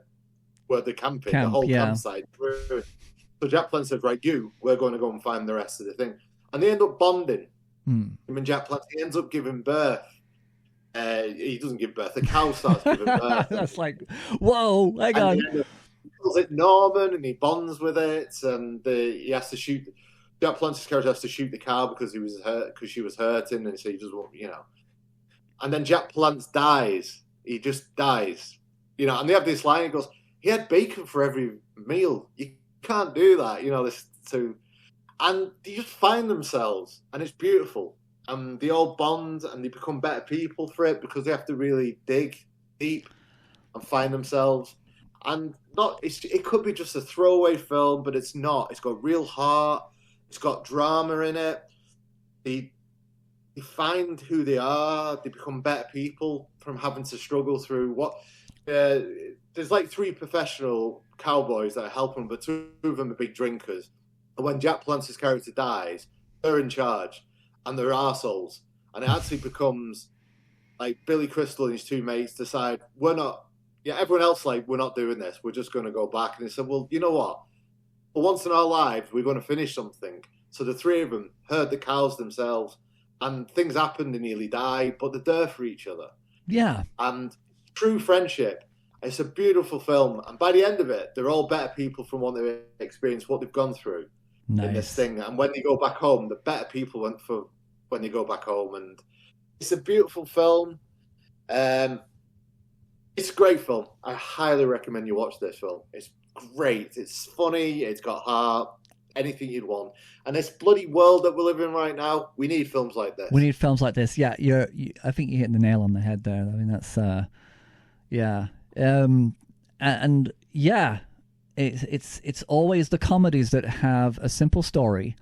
the camping, the whole campsite. So Jack Palance said, "Right, we're going to go and find the rest of the thing." And they end up bonding. Him and Jack Palance, he ends up giving birth. He doesn't give birth. The cow starts giving birth. That's like, whoa, hang on. He calls it Norman, and he bonds with it, and he has to shoot. Jack Palance's character has to shoot the cow because he was hurt, because she was hurting, and so he just won't, And then Jack Palance dies. He just dies, And they have this line. He goes, "He had bacon for every meal. You can't do that, and they just find themselves, and it's beautiful. And they all bond, and they become better people for it, because they have to really dig deep and find themselves. And it could be just a throwaway film, but it's not. It's got real heart. It's got drama in it. They find who they are. They become better people from having to struggle through what. There's like 3 professional cowboys that are helping, but 2 of them are big drinkers. And when Jack Palance's character dies, they're in charge, and they're arseholes. And it actually becomes like Billy Crystal and his two mates decide, we're not, everyone else like, we're not doing this. We're just going to go back. And they said, well, you know what? For once in our lives, we're going to finish something. So the three of them herd the cows themselves, and things happen. They nearly die, but they're there for each other. Yeah. And true friendship. It's a beautiful film. And by the end of it, they're all better people from what they've experienced, what they've gone through in this thing. And when they go back home, the better people went for when they go back home. And it's a beautiful film. It's a great film. I highly recommend you watch this film. It's great. It's funny. It's got heart. Anything you'd want. And this bloody world that we live in right now, we need films like this. We need films like this. Yeah, I think you hit the nail on the head there. I mean, that's yeah. And yeah, it's always the comedies that have a simple story,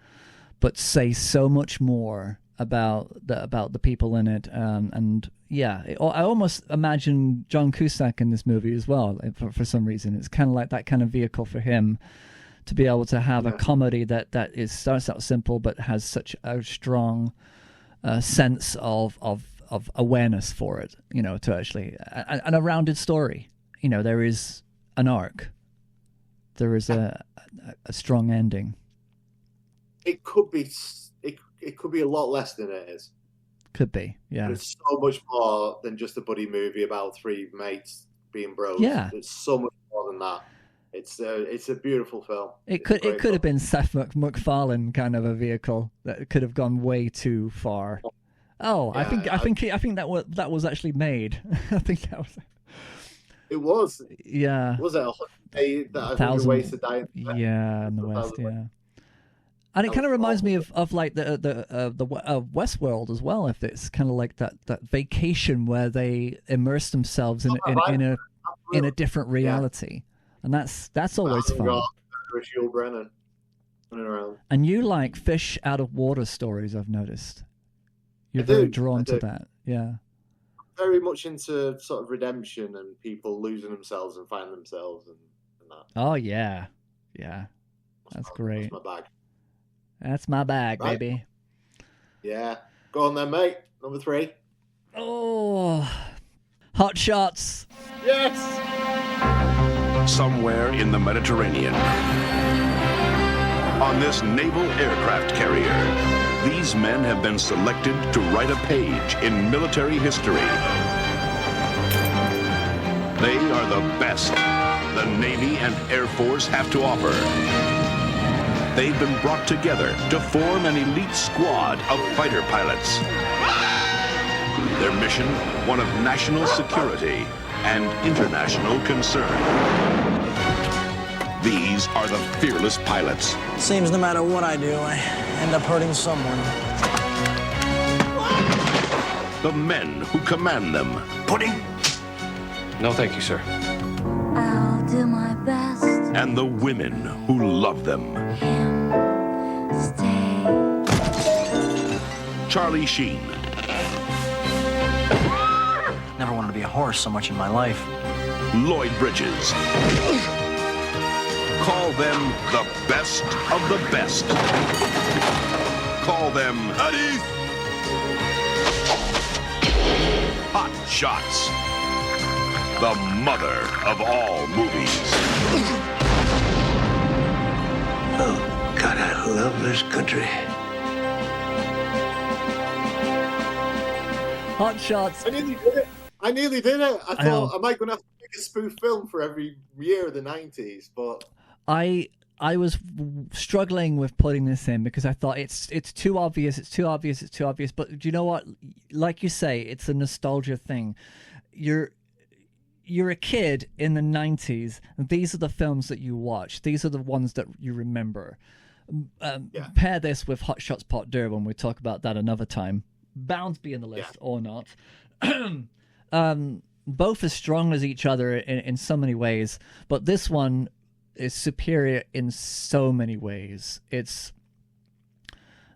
but say so much more about the people in it. And yeah, I almost imagine John Cusack in this movie as well. For some reason, it's kind of like that kind of vehicle for him to be able to have a comedy that starts out simple but has such a strong sense of awareness for it, to actually and a rounded story. There is an arc, there is a strong ending. It could be a lot less than it is. Could be, yeah. But it's so much more than just a buddy movie about three mates being bros. Yeah, it's so much more than that. It's a beautiful film. It could have been Seth MacFarlane kind of a vehicle that could have gone way too far. Oh, yeah, I think that was actually made. I think that was. It was. Yeah. Was it 1,000 Ways to Die? Yeah, in the West. Yeah. And it kind of reminds me of like the Westworld as well. If it's kind of like that vacation where they immerse themselves in a different reality. Yeah. And that's always fun. Brennan running around. And you like fish out of water stories, I've noticed. You're very drawn to that. Yeah. Very much into sort of redemption and people losing themselves and finding themselves and that. Oh yeah. Yeah. That's great. That's my bag. That's my bag, right? Baby. Yeah. Go on then, mate. Number 3. Oh. Hot Shots. Yes. Somewhere in the Mediterranean, on this naval aircraft carrier, these men have been selected to write a page in military history. They are the best the Navy and Air Force have to offer. They've been brought together to form an elite squad of fighter pilots. Their mission, one of national security and international concern. These are the fearless pilots. Seems no matter what I do, I end up hurting someone. The men who command them. Pudding? No, thank you, sir. I'll do my best. And the women who love them. Stay. Charlie Sheen. Never wanted to be a horse so much in my life. Lloyd Bridges. Call them the best of the best. Call them Eddie. Hot Shots. The mother of all movies. Oh, God, I love this country. Hot Shots. I nearly did it. I thought, am I going to have to make a spoof film for every year of the 90s? But I was struggling with putting this in because I thought it's too obvious. But do you know what? Like you say, it's a nostalgia thing. You're a kid in the 90s, and these are the films that you watch. These are the ones that you remember. Pair this with Hot Shots Part 2 when we talk about that another time. Bound to be in the list or not. Both as strong as each other in so many ways, but this one is superior in so many ways. It's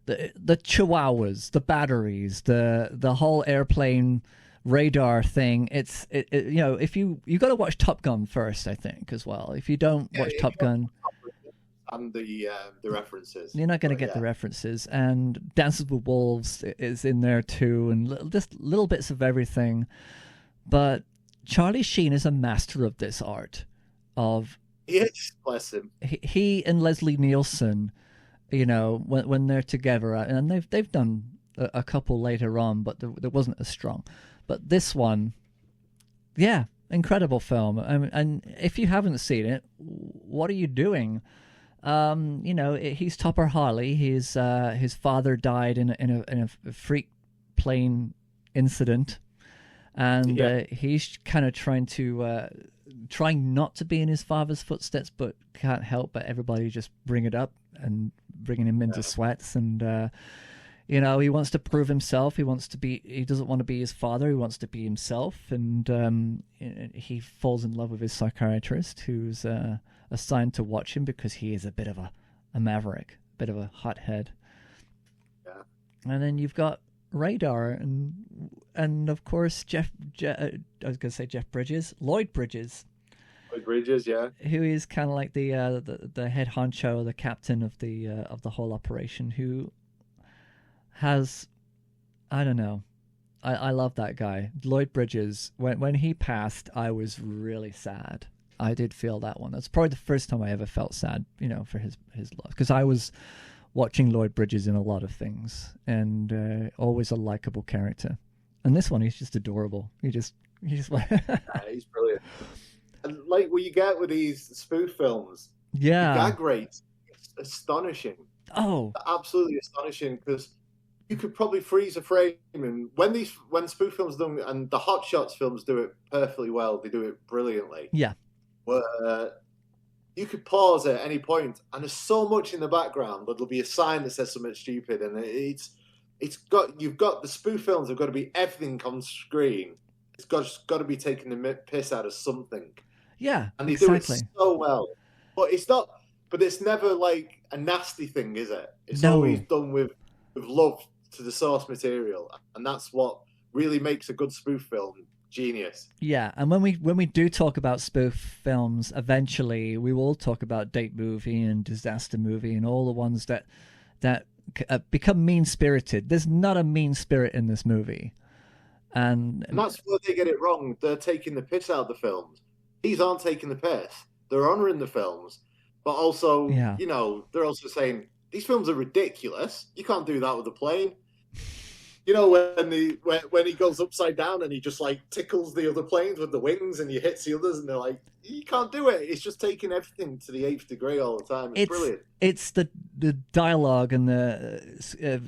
the chihuahuas, the batteries, the whole airplane radar thing. It's if you got to watch Top Gun first, I think, as well. If you don't watch Top Gun, and the references. You're not going to get the references. And Dances with Wolves is in there too, and just little bits of everything. But Charlie Sheen is a master of this art. Yes, bless him. He and Leslie Nielsen, you know, when they're together, and they've done a couple later on, but there wasn't as strong. But this one, yeah, incredible film. And if you haven't seen it, what are you doing? You know, he's Topper Harley. His father died in a freak plane incident, and he's kind of trying not to be in his father's footsteps, but can't help but everybody just bring it up and bringing him into sweats. And you know, he wants to prove himself. He doesn't want to be his father. He wants to be himself. And he falls in love with his psychiatrist, who's assigned to watch him because he is a bit of a maverick, a bit of a hothead. Yeah. And then you've got Radar and of course Lloyd Bridges. Lloyd Bridges, yeah. Who is kind of like the head honcho, the captain of the whole operation, who has, I don't know, I love that guy. Lloyd Bridges, when he passed, I was really sad. I did feel that one. That's probably the first time I ever felt sad, you know, for his loss, because I was watching Lloyd Bridges in a lot of things, and always a likable character. And this one, he's just adorable. He just he's brilliant. And like what you get with these spoof films, yeah, the gag rate, it's astonishing. Oh, absolutely astonishing, because you could probably freeze a frame, and when spoof films do, and the Hot Shots films do it perfectly well, they do it brilliantly. Yeah. Where you could pause at any point, and there's so much in the background that there'll be a sign that says something stupid, and you've got the spoof films have got to be everything on screen. It's got to be taking the piss out of something. Yeah, and they exactly. do it so well. But it's not. But it's never like a nasty thing, is it? It's No. always done with love to the source material, and that's what really makes a good spoof film genius. Yeah, and when we do talk about spoof films, eventually we will talk about Date Movie and Disaster Movie and all the ones that become mean-spirited. There's not a mean spirit in this movie. And that's where they get it wrong. They're taking the piss out of the films. These aren't taking the piss. They're honouring the films. But also, you know, they're also saying, these films are ridiculous. You can't do that with a plane. You know, when he goes upside down and he just like tickles the other planes with the wings and he hits the others, and they're like, you can't do it. It's just taking everything to the 8th degree all the time. It's brilliant. It's the dialogue and the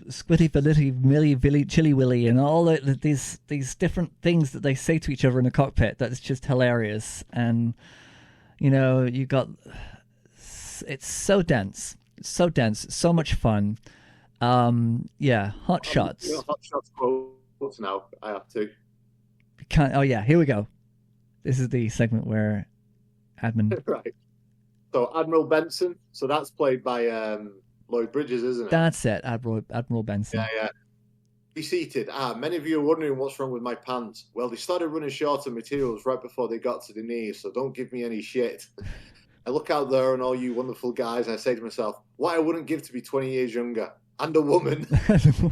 squitty fility milly villy chilly willy and all these different things that they say to each other in the cockpit. That's just hilarious. And you know, you got it's so dense, so much fun. Yeah, Hot Shots. You know, Hot Shots quotes now. I have to. Oh yeah, here we go. This is the segment where Admin. Right. So Admiral Benson. So that's played by Lloyd Bridges, isn't it? That's it, Admiral Benson. Yeah. Be seated. Many of you are wondering what's wrong with my pants. Well, they started running short of materials right before they got to the knees, so don't give me any shit. I look out there and all you wonderful guys, and I say to myself, what I wouldn't give to be 20 years younger. And a woman.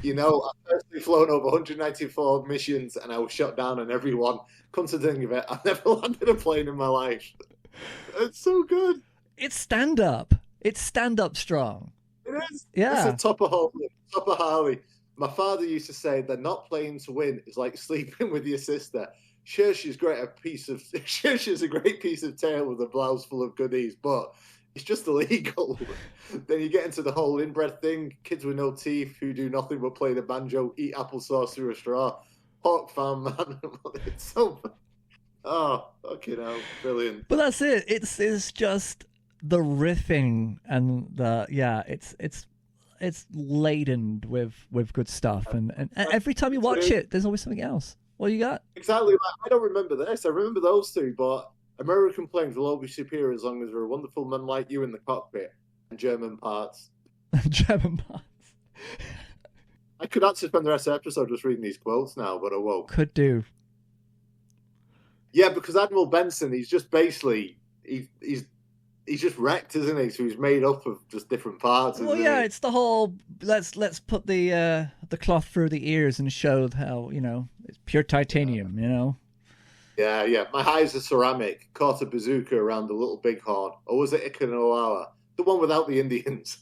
You know, I've personally flown over 194 missions and I was shot down on every one. Come to think of it, I've never landed a plane in my life. It's so good. It's stand-up. It's stand-up strong. It is. Yeah. It's a Topper Harley. My father used to say that not playing to win is like sleeping with your sister. Sure, she's a great piece of tail with a blouse full of goodies, but it's just illegal. Then you get into the whole inbred thing. Kids with no teeth who do nothing but play the banjo, eat applesauce through a straw. Hawk fan, man. It's so... Oh, fucking hell. Brilliant. But that's it. It's just the riffing and the... Yeah, it's laden with good stuff. And every time you watch it, there's always something else. What you got? Exactly. I don't remember this. I remember those two, but American planes will always be superior as long as there are wonderful men like you in the cockpit and German parts. German parts. I could actually spend the rest of the episode just reading these quotes now, but I won't. Could do. Yeah, because Admiral Benson, he's just basically he's he's just wrecked, isn't he? So he's made up of just different parts. Well, yeah, it's the whole let's put the cloth through the ears and show how it's pure titanium. Yeah. My eyes are ceramic. Caught a bazooka around the little bighorn. Or was it Okinawa? The one without the Indians.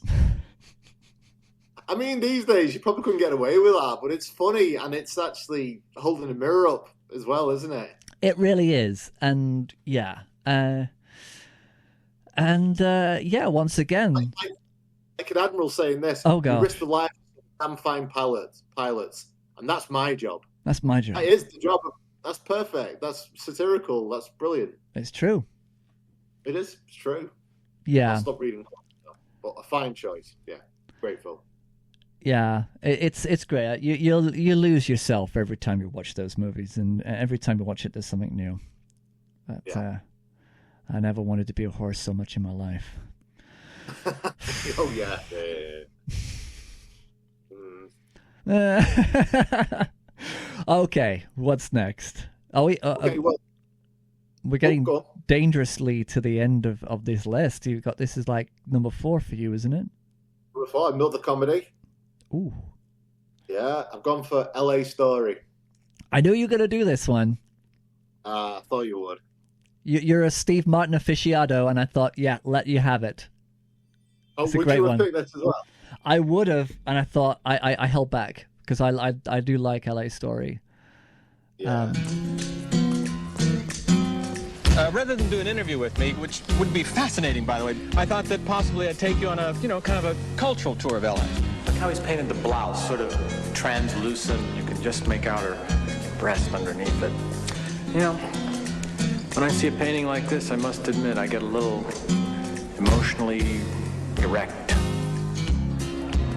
I mean, these days you probably couldn't get away with that, but it's funny and it's actually holding a mirror up as well, isn't it? It really is, and yeah, once again, like an admiral saying this. Oh god, you risk the life of damn fine pilots, and that's my job. That's my job. That is the job. That's perfect. That's satirical. That's brilliant. It's true. It is. It's true. Yeah. I'll stop reading, but a fine choice. Yeah, great film. Yeah, it's great. You lose yourself every time you watch those movies, and every time you watch it, there's something new. But I never wanted to be a horse so much in my life. Oh yeah. Okay, what's next? We're getting dangerously to the end of this list. You've got this is like number 4 for you, isn't it? Number 4, another comedy. Ooh. Yeah, I've gone for LA Story. I knew you were going to do this one. I thought you would. You're a Steve Martin aficionado, and I thought, yeah, let you have it. Oh, it's a would great you one. have picked this as well? I would have, and I thought I held back because I do like LA Story. Yeah. Rather than do an interview with me, which would be fascinating, by the way, I thought that possibly I'd take you on a, kind of a cultural tour of LA. Look how he's painted the blouse, sort of translucent. You can just make out her breast underneath it. When I see a painting like this, I must admit I get a little emotionally erect.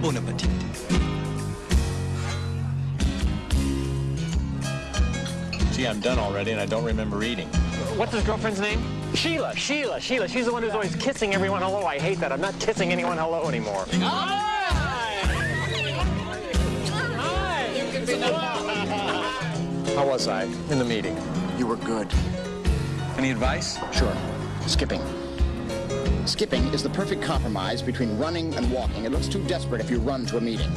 Bon appetit. Gee, I'm done already, and I don't remember eating. What's his girlfriend's name? Sheila. She's the one who's always kissing everyone hello. I hate that. I'm not kissing anyone hello anymore. How was I in the meeting? You were good. Any advice? Sure. Skipping. Skipping is the perfect compromise between running and walking. It looks too desperate if you run to a meeting.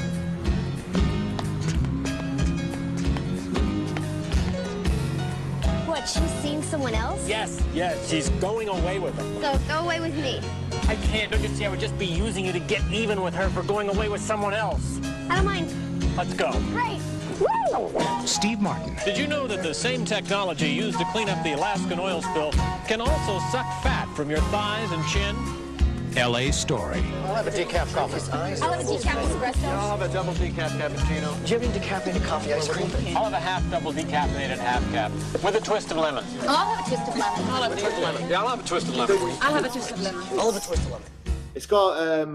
What, she's seeing someone else? Yes, she's going away with him. So go away with me. I can't. Don't you see? I would just be using you to get even with her for going away with someone else. I don't mind. Let's go. Great. Woo! Steve Martin. Did you know that the same technology used to clean up the Alaskan oil spill can also suck fat from your thighs and chin? LA Story. I'll have a decaf coffee. I'll have a decaf espresso. I'll have a double decaf cappuccino. Do you have any decaffeinated coffee ice cream? I'll have a half double decaffeinated half cap with a twist of lemon. I'll have a twist of lemon. I'll have a twist of lemon. Yeah, I'll have a twist of lemon. I'll have a twist of lemon. I'll have a twist of lemon. It's got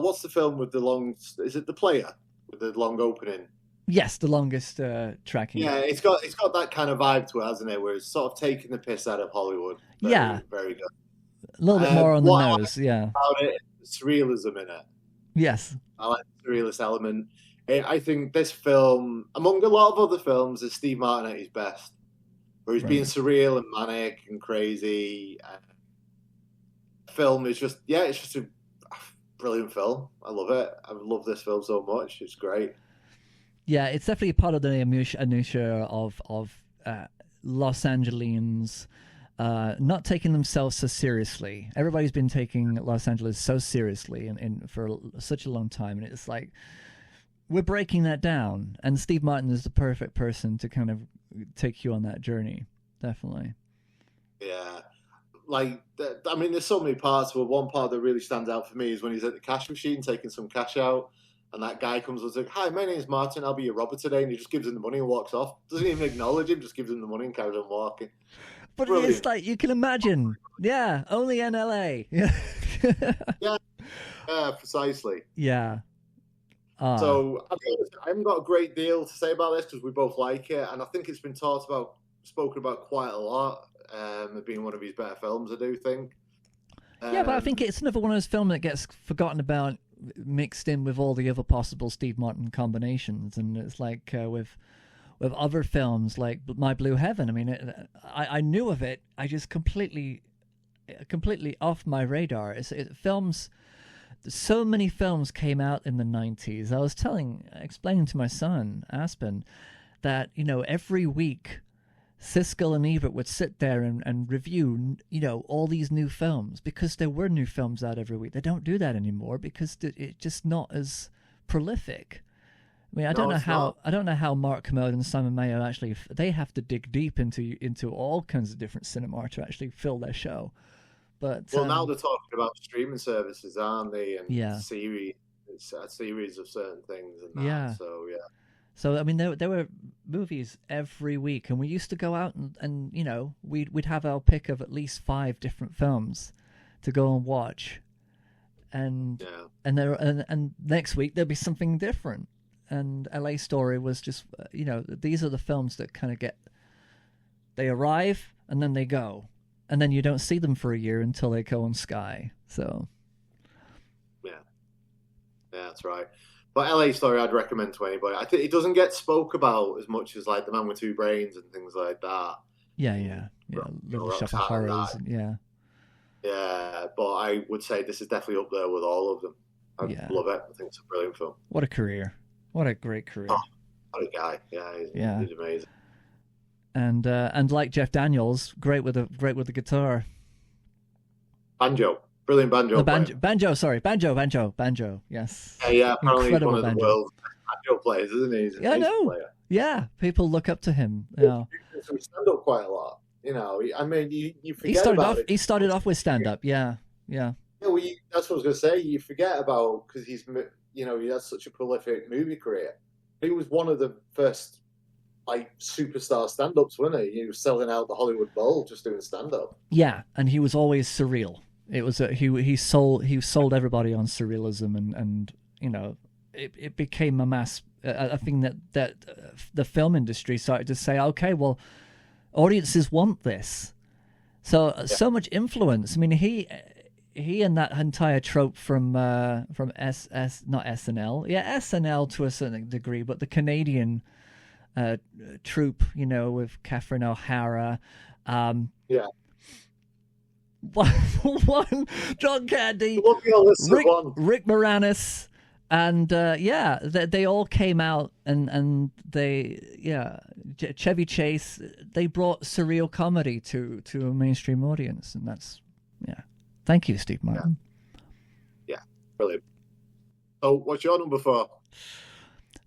what's the film with the long? Is it The Player with the long opening? Yes, the longest tracking. Yeah, it's got that kind of vibe to it, hasn't it? Where it's sort of taking the piss out of Hollywood. Very good. A little bit more on the nose, yeah. About it, surrealism in it. Yes. I like the surrealist element. I think this film, among a lot of other films, is Steve Martin at his best. Where he's being surreal and manic and crazy. Film is just, it's just a brilliant film. I love it. I love this film so much. It's great. Yeah, it's definitely part of the minutia of Los Angeles not taking themselves so seriously. Everybody's been taking Los Angeles so seriously and for such a long time, and it's like we're breaking that down. And Steve Martin is the perfect person to kind of take you on that journey. Definitely. Yeah, I mean, there's so many parts, but one part that really stands out for me is when he's at the cash machine taking some cash out. And that guy comes and says, "Hi, my name's Martin. I'll be your robber today." And he just gives him the money and walks off. Doesn't even acknowledge him. Just gives him the money and carries on walking. But brilliant. It's like you can imagine. Yeah, only in LA. Yeah, precisely. Yeah. So I haven't got a great deal to say about this because we both like it, and I think it's been spoken about quite a lot. It being one of his better films, I do think. Yeah, but I think it's another one of those films that gets forgotten about, mixed in with all the other possible Steve Martin combinations, and it's like with other films like My Blue Heaven. I mean, I knew of it. I just completely completely off my radar. Films. So many films came out in the 90s. I was explaining to my son, Aspen, that, every week Siskel and Ebert would sit there and review, all these new films, because there were new films out every week. They don't do that anymore because it's just not as prolific. I mean, I don't know how Mark Kermode and Simon Mayo actually, they have to dig deep into all kinds of different cinema to actually fill their show. But now they're talking about streaming services, aren't they? And series of certain things and that. Yeah. So yeah. So I mean, there were movies every week, and we used to go out and we'd have our pick of at least 5 different films to go and watch, and next week there'd be something different. And LA Story was just these are the films that kind of they arrive and then they go. And then you don't see them for a year until they go on Sky. So, yeah, that's right. But LA Story, I'd recommend to anybody. I think it doesn't get spoke about as much as like The Man with Two Brains and things like that. Yeah. Little Shop of Horrors. Yeah, but I would say this is definitely up there with all of them. I love it. I think it's a brilliant film. What a career! What a great career! Oh, what a guy! Yeah, he's amazing. And like Jeff Daniels, great with the guitar. Banjo, brilliant banjo. Banjo. Yes. Yeah. Apparently he's one of banjo. the world's banjo players, isn't he? He's an amazing player. Yeah, people look up to him. You know. So he stand up quite a lot. I mean, you forget He started off with stand up. Yeah. Yeah, well, that's what I was going to say. You forget about because he had such a prolific movie career. He was one of the first superstar stand-ups, wasn't he? He was selling out the Hollywood Bowl just doing stand-up. Yeah, and he was always surreal. It was he sold everybody on surrealism, and it became a thing that the film industry started to say, okay, well, audiences want this. So much influence. I mean, he and that entire trope from not SNL, SNL to a certain degree, but the Canadian troupe, with Catherine O'Hara. One John Candy, Rick Moranis, and they all came out and Chevy Chase. They brought surreal comedy to a mainstream audience, and that's Thank you, Steve Martin. Yeah, brilliant. So, what's your number 4?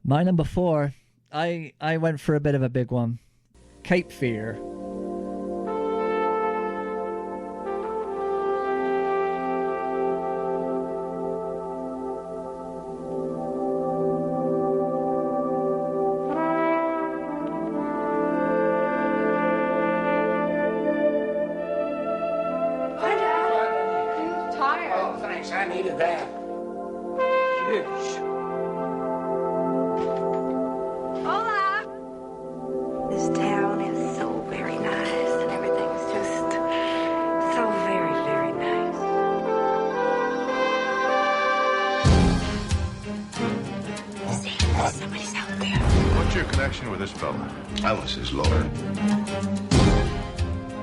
My number 4. I went for a bit of a big one. Cape Fear. Hi, Dad. I'm tired. Oh, thanks. I needed that. Huge. Hola! This town is so very nice, and everything's just so very, very nice. See, somebody's out there. What's your connection with this fella? I was his lawyer.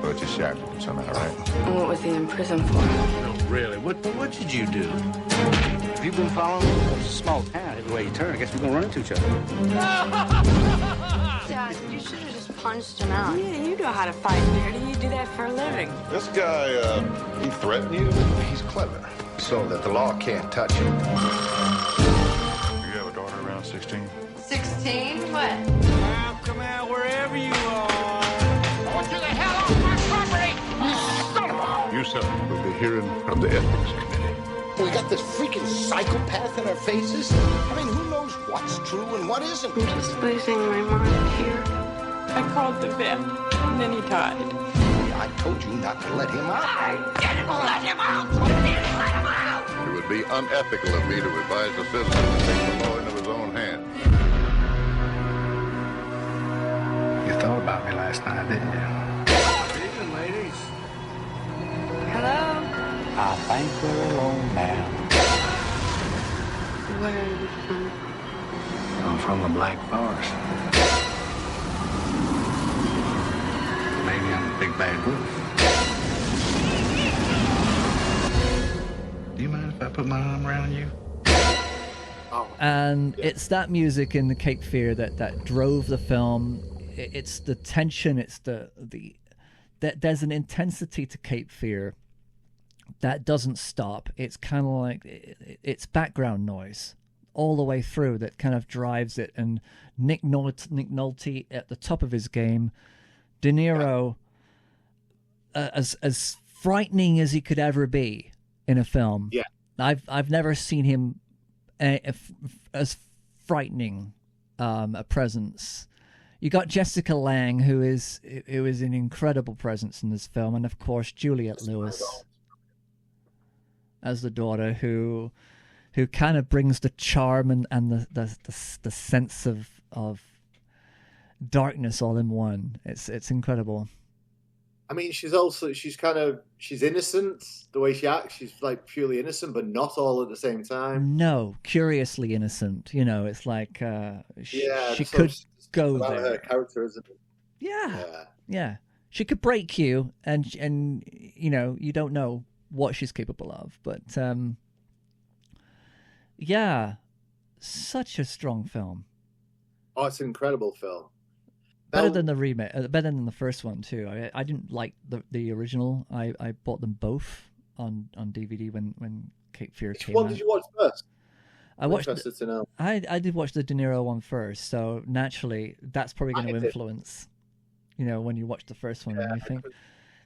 But you shackled him somehow, right? And what was he in prison for? No, really. What did you do? Have you been following me? It's a small town. Every way you turn, I guess we're gonna run into each other. Dad, you should have just punched him out. Yeah, you know how to fight, Dirty. You do that for a living. This guy, he threatened you? He's clever. So that the law can't touch him. You have a daughter around 16? 16? What? Now come out wherever you are. I want you the hell off my property! You, sir, will be hearing from the Ethics Committee. We got this freaking psychopath in our faces. I mean, who knows what's true and what isn't? I'm just losing my mind here. I called the vet, and then he died. I told you not to let him out. I didn't let him out! I didn't let him out! It would be unethical of me to advise a citizen to take the law into his own hands. You thought about me last night, didn't you? Evening, ladies. Hello? I think we're alone now. Where are you from? I'm from the Black Forest. Maybe I'm a big bad wolf. put my arm around you? And it's that music in the Cape Fear that drove the film. It's the tension. It's there's an intensity to Cape Fear that doesn't stop. It's kind of like it's background noise all the way through that kind of drives it. And Nick Nolte at the top of his game, De Niro as frightening as he could ever be in a film. Yeah, I've never seen him as frightening a presence. You got Jessica Lange, who is an incredible presence in this film, and of course Juliette Lewis as the daughter, who kind of brings the charm and the sense of darkness all in one. It's incredible. I mean, she's innocent. The way she acts, she's like purely innocent, but not all at the same time. No, curiously innocent. You know, it's like she so could go about there. her character, isn't it? Yeah. She could break you, and you know, you don't know what she's capable of. But yeah, such a strong film. Oh, it's an incredible film. Better than the remake, better than the first one too. I didn't like the original. I bought them both on DVD when Cape Fear came out. Which one did you watch first? I watched. Interested to know. I did watch the De Niro one first, so naturally that's probably going to influence. You know, when you watch the first one, and you think.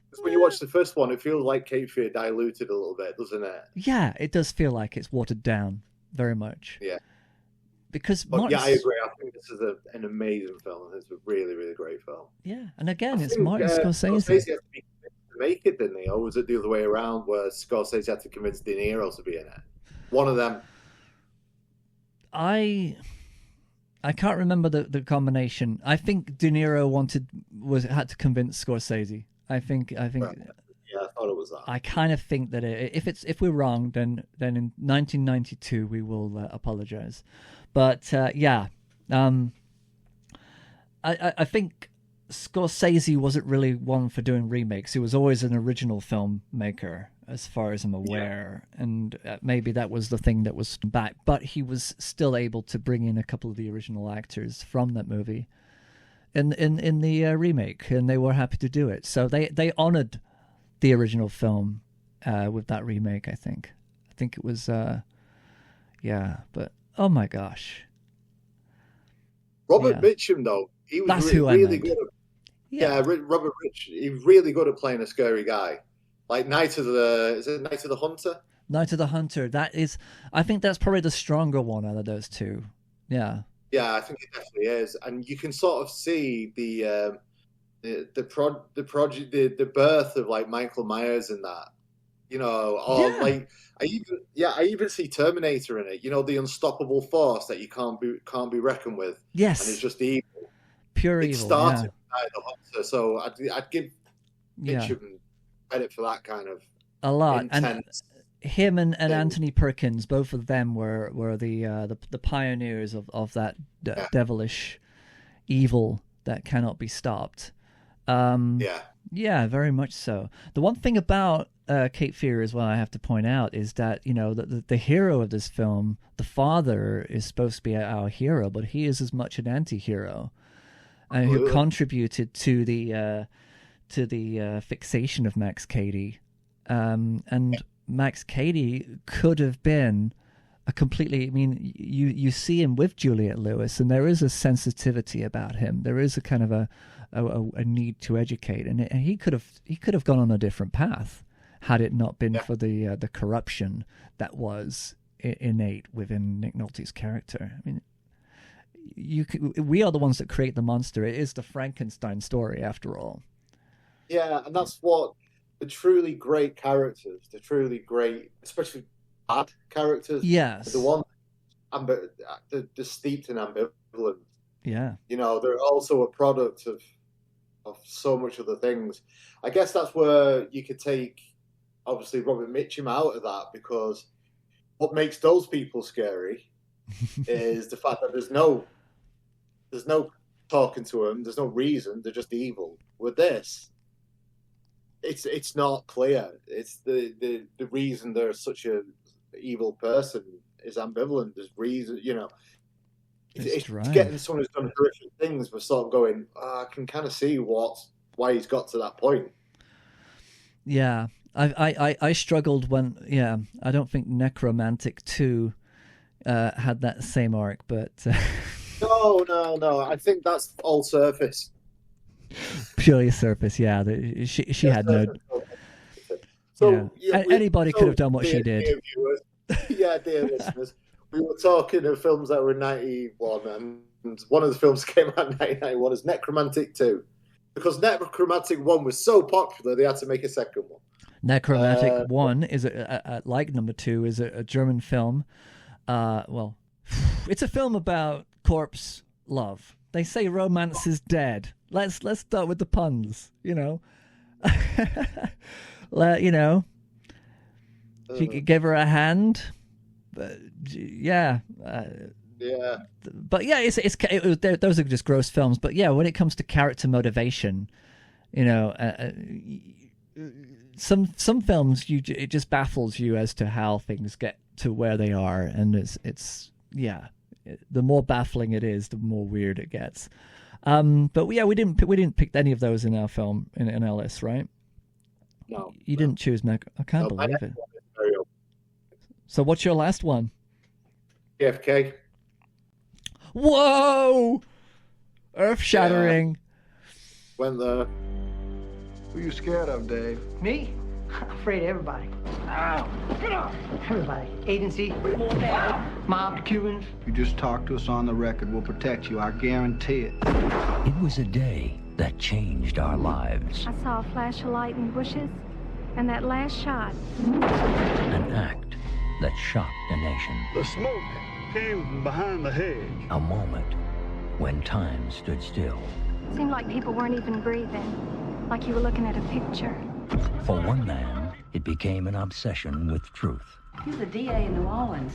Because when you watch the first one, it feels like Cape Fear diluted a little bit, doesn't it? Yeah, it does feel like it's watered down very much. Yeah. Because yeah, I agree. I think this is an amazing film. It's a really, really great film. Yeah, and again, it's think, Martin Scorsese. Scorsese had to be convinced to make it, didn't he? Or was it the other way around, where Scorsese had to convince De Niro to be in it? One of them. I can't remember the combination. I think De Niro had to convince Scorsese. I think. Right. Yeah, I thought it was that. I kind of think that if we're wrong, then in 1992 we will apologize. But yeah, I think Scorsese wasn't really one for doing remakes. He was always an original filmmaker, as far as I'm aware, and maybe that was the thing that was back. But he was still able to bring in a couple of the original actors from that movie in the remake, and they were happy to do it. So they honored the original film with that remake. I think it was but oh my gosh, Robert Mitchum though, he was really good at, Robert Mitchum, he was really good at playing a scary guy, like Night of the Hunter. Night of the Hunter, I think that's probably the stronger one out of those two. Yeah, I think it definitely is, and you can sort of see the birth of like Michael Myers in that, you know, or like I even see Terminator in it. You know, the unstoppable force that you can't be reckoned with. Yes, and it's just evil, pure evil. It started by the Hunter, so I'd give Mitchum credit for that kind of a lot. Intense and him and Anthony Perkins, both of them were the pioneers of that devilish evil that cannot be stopped. Yeah, very much so. The one thing about Cape Fear as well, I have to point out, is that, you know, the hero of this film, the father, is supposed to be our hero, but he is as much an anti-hero, and who contributed to the fixation of Max Cady. And Max Cady could have been a completely. I mean, you see him with Juliette Lewis, and there is a sensitivity about him. There is a kind of a need to educate, and he could have gone on a different path had it not been for the corruption that was innate within Nick Nolte's character. I mean, we are the ones that create the monster. It is the Frankenstein story, after all. Yeah, and that's what the truly great characters, the truly great, especially bad characters, the one they're steeped in ambivalence. Yeah, you know, they're also a product of so much other things. I guess that's where you could take, obviously, Robert Mitchum out of that, because what makes those people scary is the fact that there's no talking to them, there's no reason, they're just evil. With this, it's not clear. It's the reason they're such a evil person is ambivalent. There's reason, you know. It's right. getting someone who's done horrific things, but sort of going, I can kind of see why he's got to that point. Yeah, I struggled when, I don't think Necromantic 2 had that same arc, but... No, I think that's all surface. Purely surface, yeah. She had no... So, anybody could have done what she did. Dear viewers, dear listeners, we were talking of films that were in 91, and one of the films that came out in 1991 is Necromantic 2. Because Necromantic 1 was so popular, they had to make a second one. Necromantic 1 is, like number 2, is a German film. It's a film about corpse love. They say romance is dead. Let's start with the puns, you know. She gave her a hand, but yeah. But yeah, those are just gross films. But yeah, when it comes to character motivation, you know, some films it just baffles you as to how things get to where they are, and it's the more baffling it is, the more weird it gets. But yeah, we didn't pick any of those in our film in our list, right? No, you didn't choose Mac. I can't believe it. So what's your last one? JFK. Whoa! Earth shattering. Went there. Who you scared of, Dave? Me? I'm afraid of everybody. Ow! Get off! Everybody. Agency, mob, Cubans. You just talk to us on the record. We'll protect you. I guarantee it. It was a day that changed our lives. I saw a flash of light in the bushes, and that last shot. An act that shocked a nation. The smoke came from behind the hedge. A moment when time stood still. Seemed like people weren't even breathing, like you were looking at a picture. For one man, it became an obsession with truth. You're the DA in New Orleans.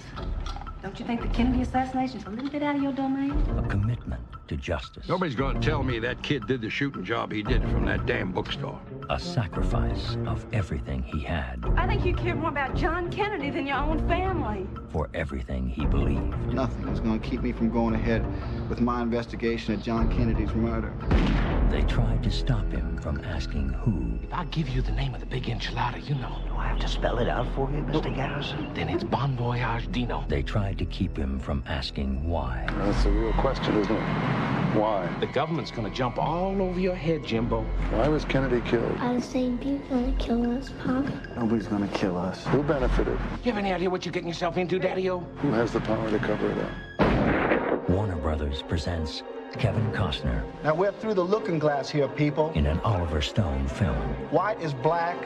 Don't you think the Kennedy assassination's a little bit out of your domain? A commitment to justice. Nobody's gonna tell me that kid did the shooting job he did from that damn bookstore. A sacrifice of everything he had. I think you care more about John Kennedy than your own family. For everything he believed. Nothing is gonna keep me from going ahead with my investigation of John Kennedy's murder. They tried to stop him from asking who. If I give you the name of the big enchilada, you know. Do I have to spell it out for you, Mr. Garrison? Then it's Bon Voyage Dino. They tried to keep him from asking why. That's the real question, isn't it? Why? The government's gonna jump all over your head, Jimbo. Why was Kennedy killed? Are the same people gonna kill us, Pop? Nobody's gonna kill us. Who benefited? You have any idea what you're getting yourself into, Daddy-O? Who has the power to cover it up? Warner Brothers presents Kevin Costner. Now we're through the looking glass here, people. In an Oliver Stone film. White is black,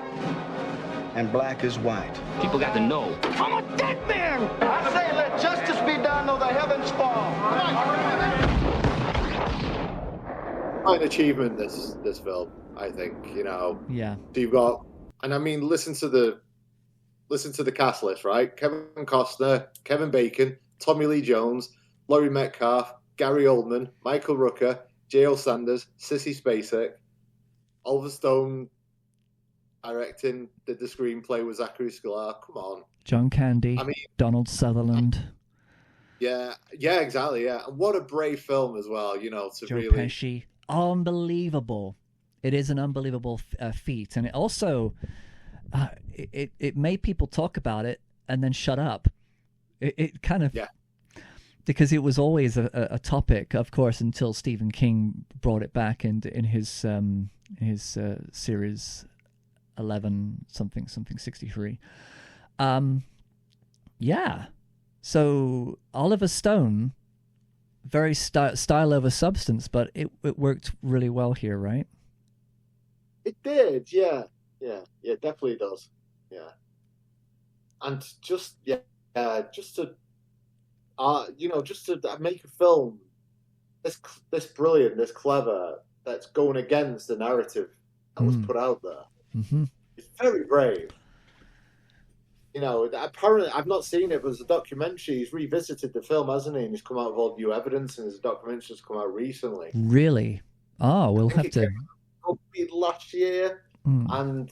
and black is white. People got to know. I'm a dead man! I say let justice be done, though the heavens fall. Quite an achievement, this film, I think, you know. Yeah. So you've got, and I mean, listen to the cast list, right? Kevin Costner, Kevin Bacon, Tommy Lee Jones, Laurie Metcalf, Gary Oldman, Michael Rooker, J.L. Sanders, Sissy Spacek, Oliver Stone directing, did the screenplay with Zachary Sklar. Come on. John Candy, Donald Sutherland. Yeah, exactly, yeah. And what a brave film as well, you know, to Joe really... Pesci. Unbelievable. It is an unbelievable feat. And it also, it made people talk about it and then shut up. It kind of... Yeah. Because it was always a topic, of course, until Stephen King brought it back in his series 11 something 63. Yeah. So Oliver Stone, very style over substance, but it worked really well here, right? It did, yeah, it definitely does, yeah. And just to make a film this brilliant, this clever, that's going against the narrative that was put out there. Mm-hmm. It's very brave. You know, apparently, I've not seen it, but there's a documentary. He's revisited the film, hasn't he? And he's come out with all new evidence, and there's a documentary that's come out recently. Really? Oh, we'll have to... Last year, and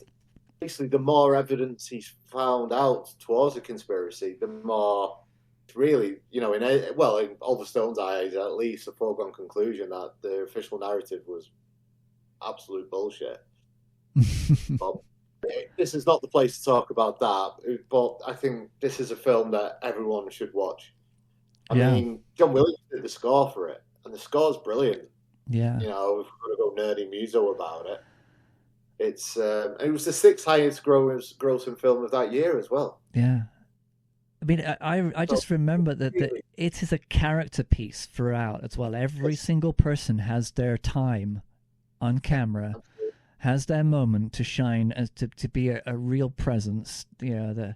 basically, the more evidence he's found out towards the conspiracy, the more really, in Oliver Stone's eyes, at least, a foregone conclusion that the official narrative was absolute bullshit. This is not the place to talk about that, but I think this is a film that everyone should watch. I mean, John Williams did the score for it, and the score's brilliant. Yeah. If we're going to go nerdy muso about it, it was the 6th highest grossing film of that year as well. Yeah. I mean, I just remember that it is a character piece throughout as well. Every single person has their time on camera, has their moment to shine, as to be a real presence. It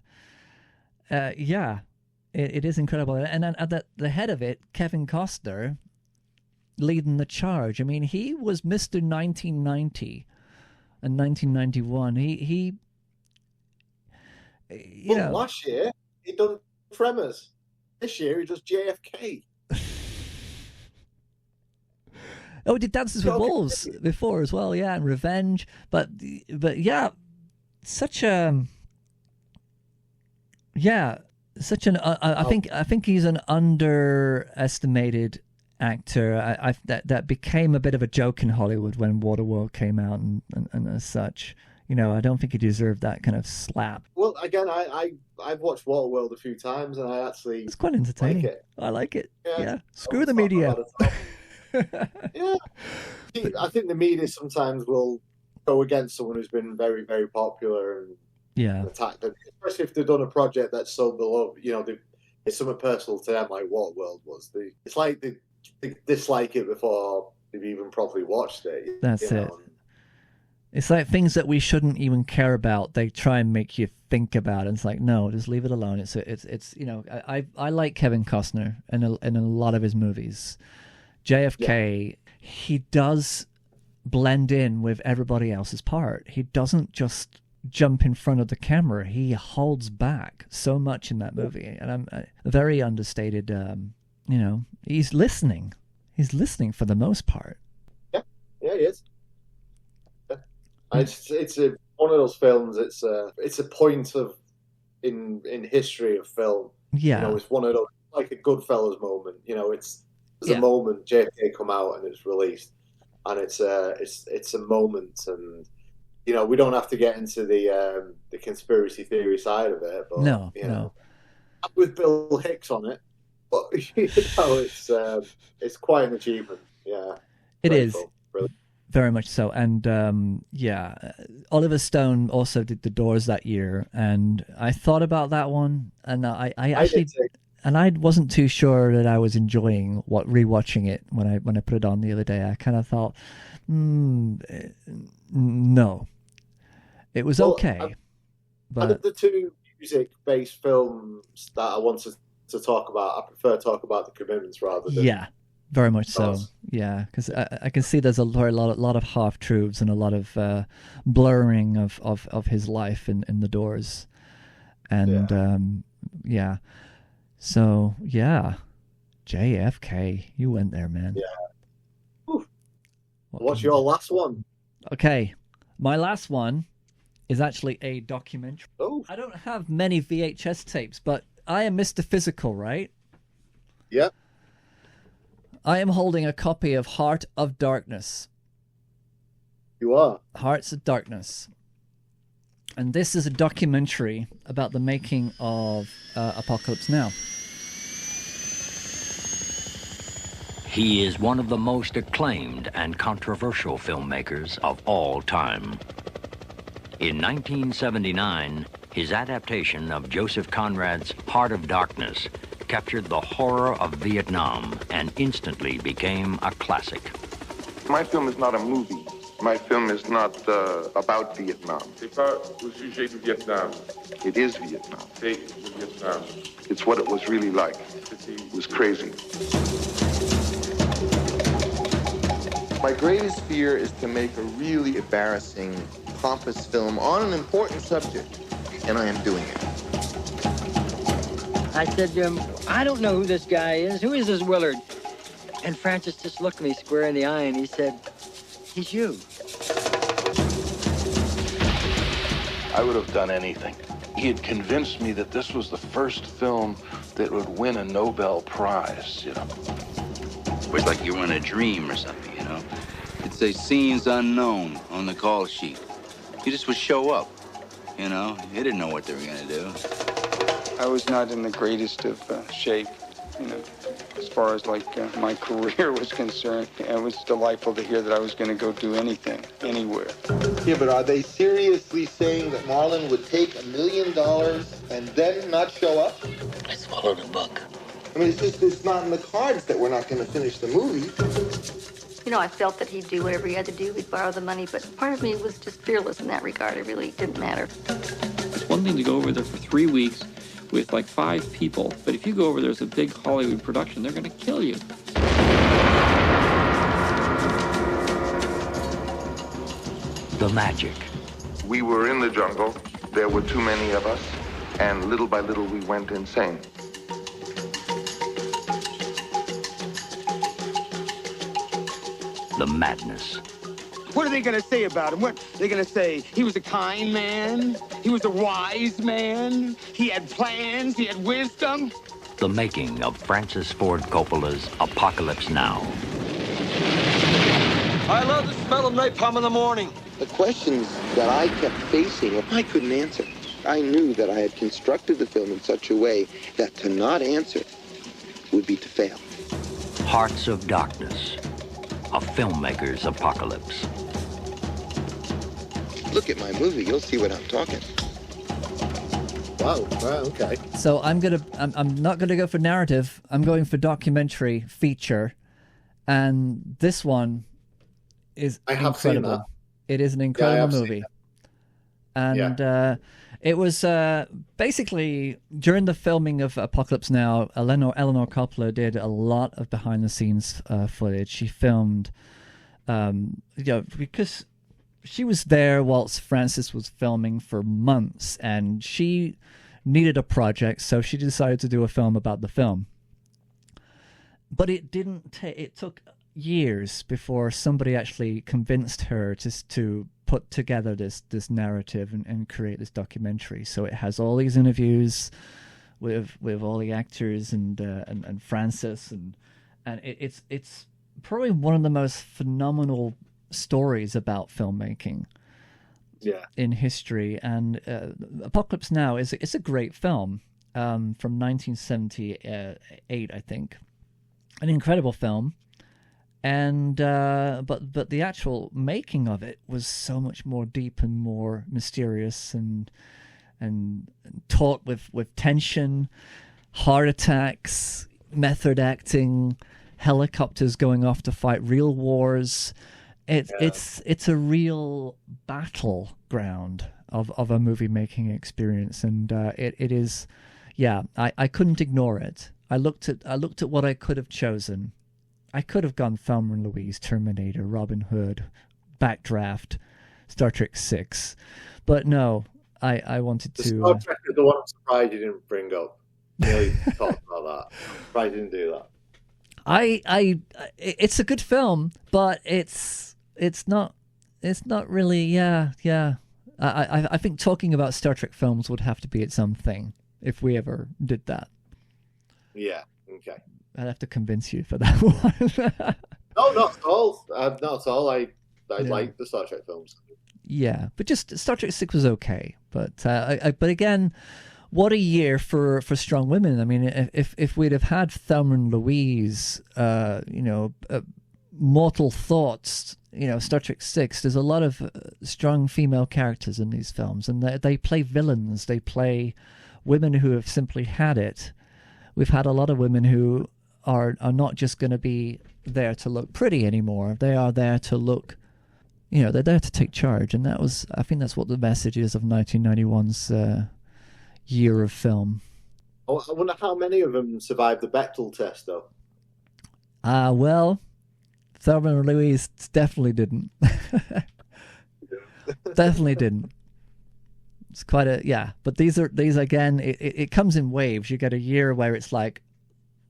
is incredible. And then at the head of it, Kevin Costner leading the charge. I mean, he was Mr. 1990 and 1991. He last year he done Tremors. This year he does JFK. Oh, he did Dances with Wolves before as well, yeah, and Revenge. But yeah, such an I think he's an underestimated actor. That became a bit of a joke in Hollywood when Waterworld came out, and as such, I don't think he deserved that kind of slap. Well, again, I've watched Waterworld a few times, and it's quite entertaining. Like it. I like it. Yeah. Screw the media. Yeah, I think the media sometimes will go against someone who's been very, very popular and attack them, especially if they've done a project that's so beloved. It's something personal to them, like Waterworld was. It's like they dislike it before they've even properly watched it. That's it. It's like things that we shouldn't even care about. They try and make you think about it. It's like, no, just leave it alone. It's I like Kevin Costner in a lot of his movies. JFK, he does blend in with everybody else's part. He doesn't just jump in front of the camera. He holds back so much in that movie, and I'm very understated. He's listening. He's listening for the most part. Yeah, he is. It's one of those films. It's a point in history of film. Yeah, it's one of those, like a Goodfellas moment. It's a moment JFK come out and it's released, and it's a moment, and we don't have to get into the conspiracy theory side of it, but no, with Bill Hicks on it, but it's quite an achievement. Yeah, it is. Cool. Really. Very much so. And Oliver Stone also did The Doors that year, and I thought about that one, and I actually. And I wasn't too sure that I was enjoying rewatching it when I put it on the other day. I kind of thought, no, it was okay. But out of the two music-based films that I wanted to talk about, I prefer to talk about The Commitments rather than very much so. Yeah, because I can see there's a lot of half truths and a lot of blurring of his life in The Doors, and So, JFK, you went there, man. Yeah. What's your last one? Okay, my last one is actually a documentary. Oh. I don't have many VHS tapes, but I am Mr. Physical, right? Yep. I am holding a copy of Heart of Darkness. You are? Hearts of Darkness. And this is a documentary about the making of Apocalypse Now. He is one of the most acclaimed and controversial filmmakers of all time. In 1979, his adaptation of Joseph Conrad's Heart of Darkness captured the horror of Vietnam and instantly became a classic. My film is not a movie. My film is not about Vietnam. C'est pas au sujet du Vietnam. It is Vietnam. C'est le Vietnam. It's what it was really like. It was crazy. My greatest fear is to make a really embarrassing, pompous film on an important subject, and I am doing it. I said to him, I don't know who this guy is. Who is this Willard? And Francis just looked me square in the eye and he said, he's you. I would have done anything. He had convinced me that this was the first film that would win a Nobel Prize, you know. It was like you were in a dream or something, you know? It'd say scenes unknown on the call sheet. You just would show up, you know? You didn't know what they were gonna do. I was not in the greatest of shape, you know, as far as like my career was concerned. It was delightful to hear that I was going to go do anything, anywhere. Yeah, but are they seriously saying that Marlon would take $1 million and then not show up? I swallowed a book. I mean, it's not in the cards that we're not going to finish the movie. You know, I felt that he'd do whatever he had to do. He'd borrow the money, but part of me was just fearless in that regard. It really didn't matter. It's one thing to go over there for 3 weeks with like 5 people, but if you go over there as a big Hollywood production, they're going to kill you. The magic. We were in the jungle. There were too many of us, and little by little we went insane. The madness. What are they going to say about him? What are they going to say? He was a kind man. He was a wise man. He had plans. He had wisdom. The making of Francis Ford Coppola's Apocalypse Now. I love the smell of napalm in the morning. The questions that I kept facing, I couldn't answer. I knew that I had constructed the film in such a way that to not answer would be to fail. Hearts of Darkness. A filmmaker's apocalypse. Look at my movie, you'll see what I'm talking. Wow, right, okay. So I'm not gonna go for narrative. I'm going for documentary feature, and this one is incredible. Seen that. It is an incredible movie, and it was basically during the filming of Apocalypse Now. Eleanor Coppola did a lot of behind-the-scenes footage. She filmed, because she was there whilst Francis was filming for months, and she needed a project, so she decided to do a film about the film. But it didn't it took years before somebody actually convinced her to put together this narrative and create this documentary. So it has all these interviews with all the actors and Francis, and it's probably one of the most phenomenal stories about filmmaking in history. And Apocalypse Now is a great film from 1978, I think. An incredible film. And but the actual making of it was so much more deep and more mysterious and taut with tension, heart attacks, method acting, helicopters going off to fight real wars. It's a real battleground of a movie making experience, and it is. I couldn't ignore it. I looked at what I could have chosen. I could have gone Thelma and Louise, Terminator, Robin Hood, Backdraft, Star Trek 6, but no, I wanted to. Star Trek is the one I'm surprised you didn't bring up. Really talk about that. I'm surprised you didn't do that. It's a good film, but it's not really. I think talking about Star Trek films would have to be its own thing if we ever did that. Yeah. Okay. I'd have to convince you for that one. No, not at all. Not at all. I like the Star Trek films. Yeah, but just Star Trek 6 was okay. But again, what a year for strong women. I mean, if we'd have had Thelma and Louise, Mortal Thoughts, Star Trek 6, there's a lot of strong female characters in these films, and they play villains. They play women who have simply had it. We've had a lot of women who are not just going to be there to look pretty anymore. They are there to look, they're there to take charge. And I think that's what the message is of 1991's year of film. I wonder how many of them survived the Bechdel test, though. Well, Thelma and Louise definitely didn't. Definitely didn't. It's quite but these again, it comes in waves. You get a year where it's like,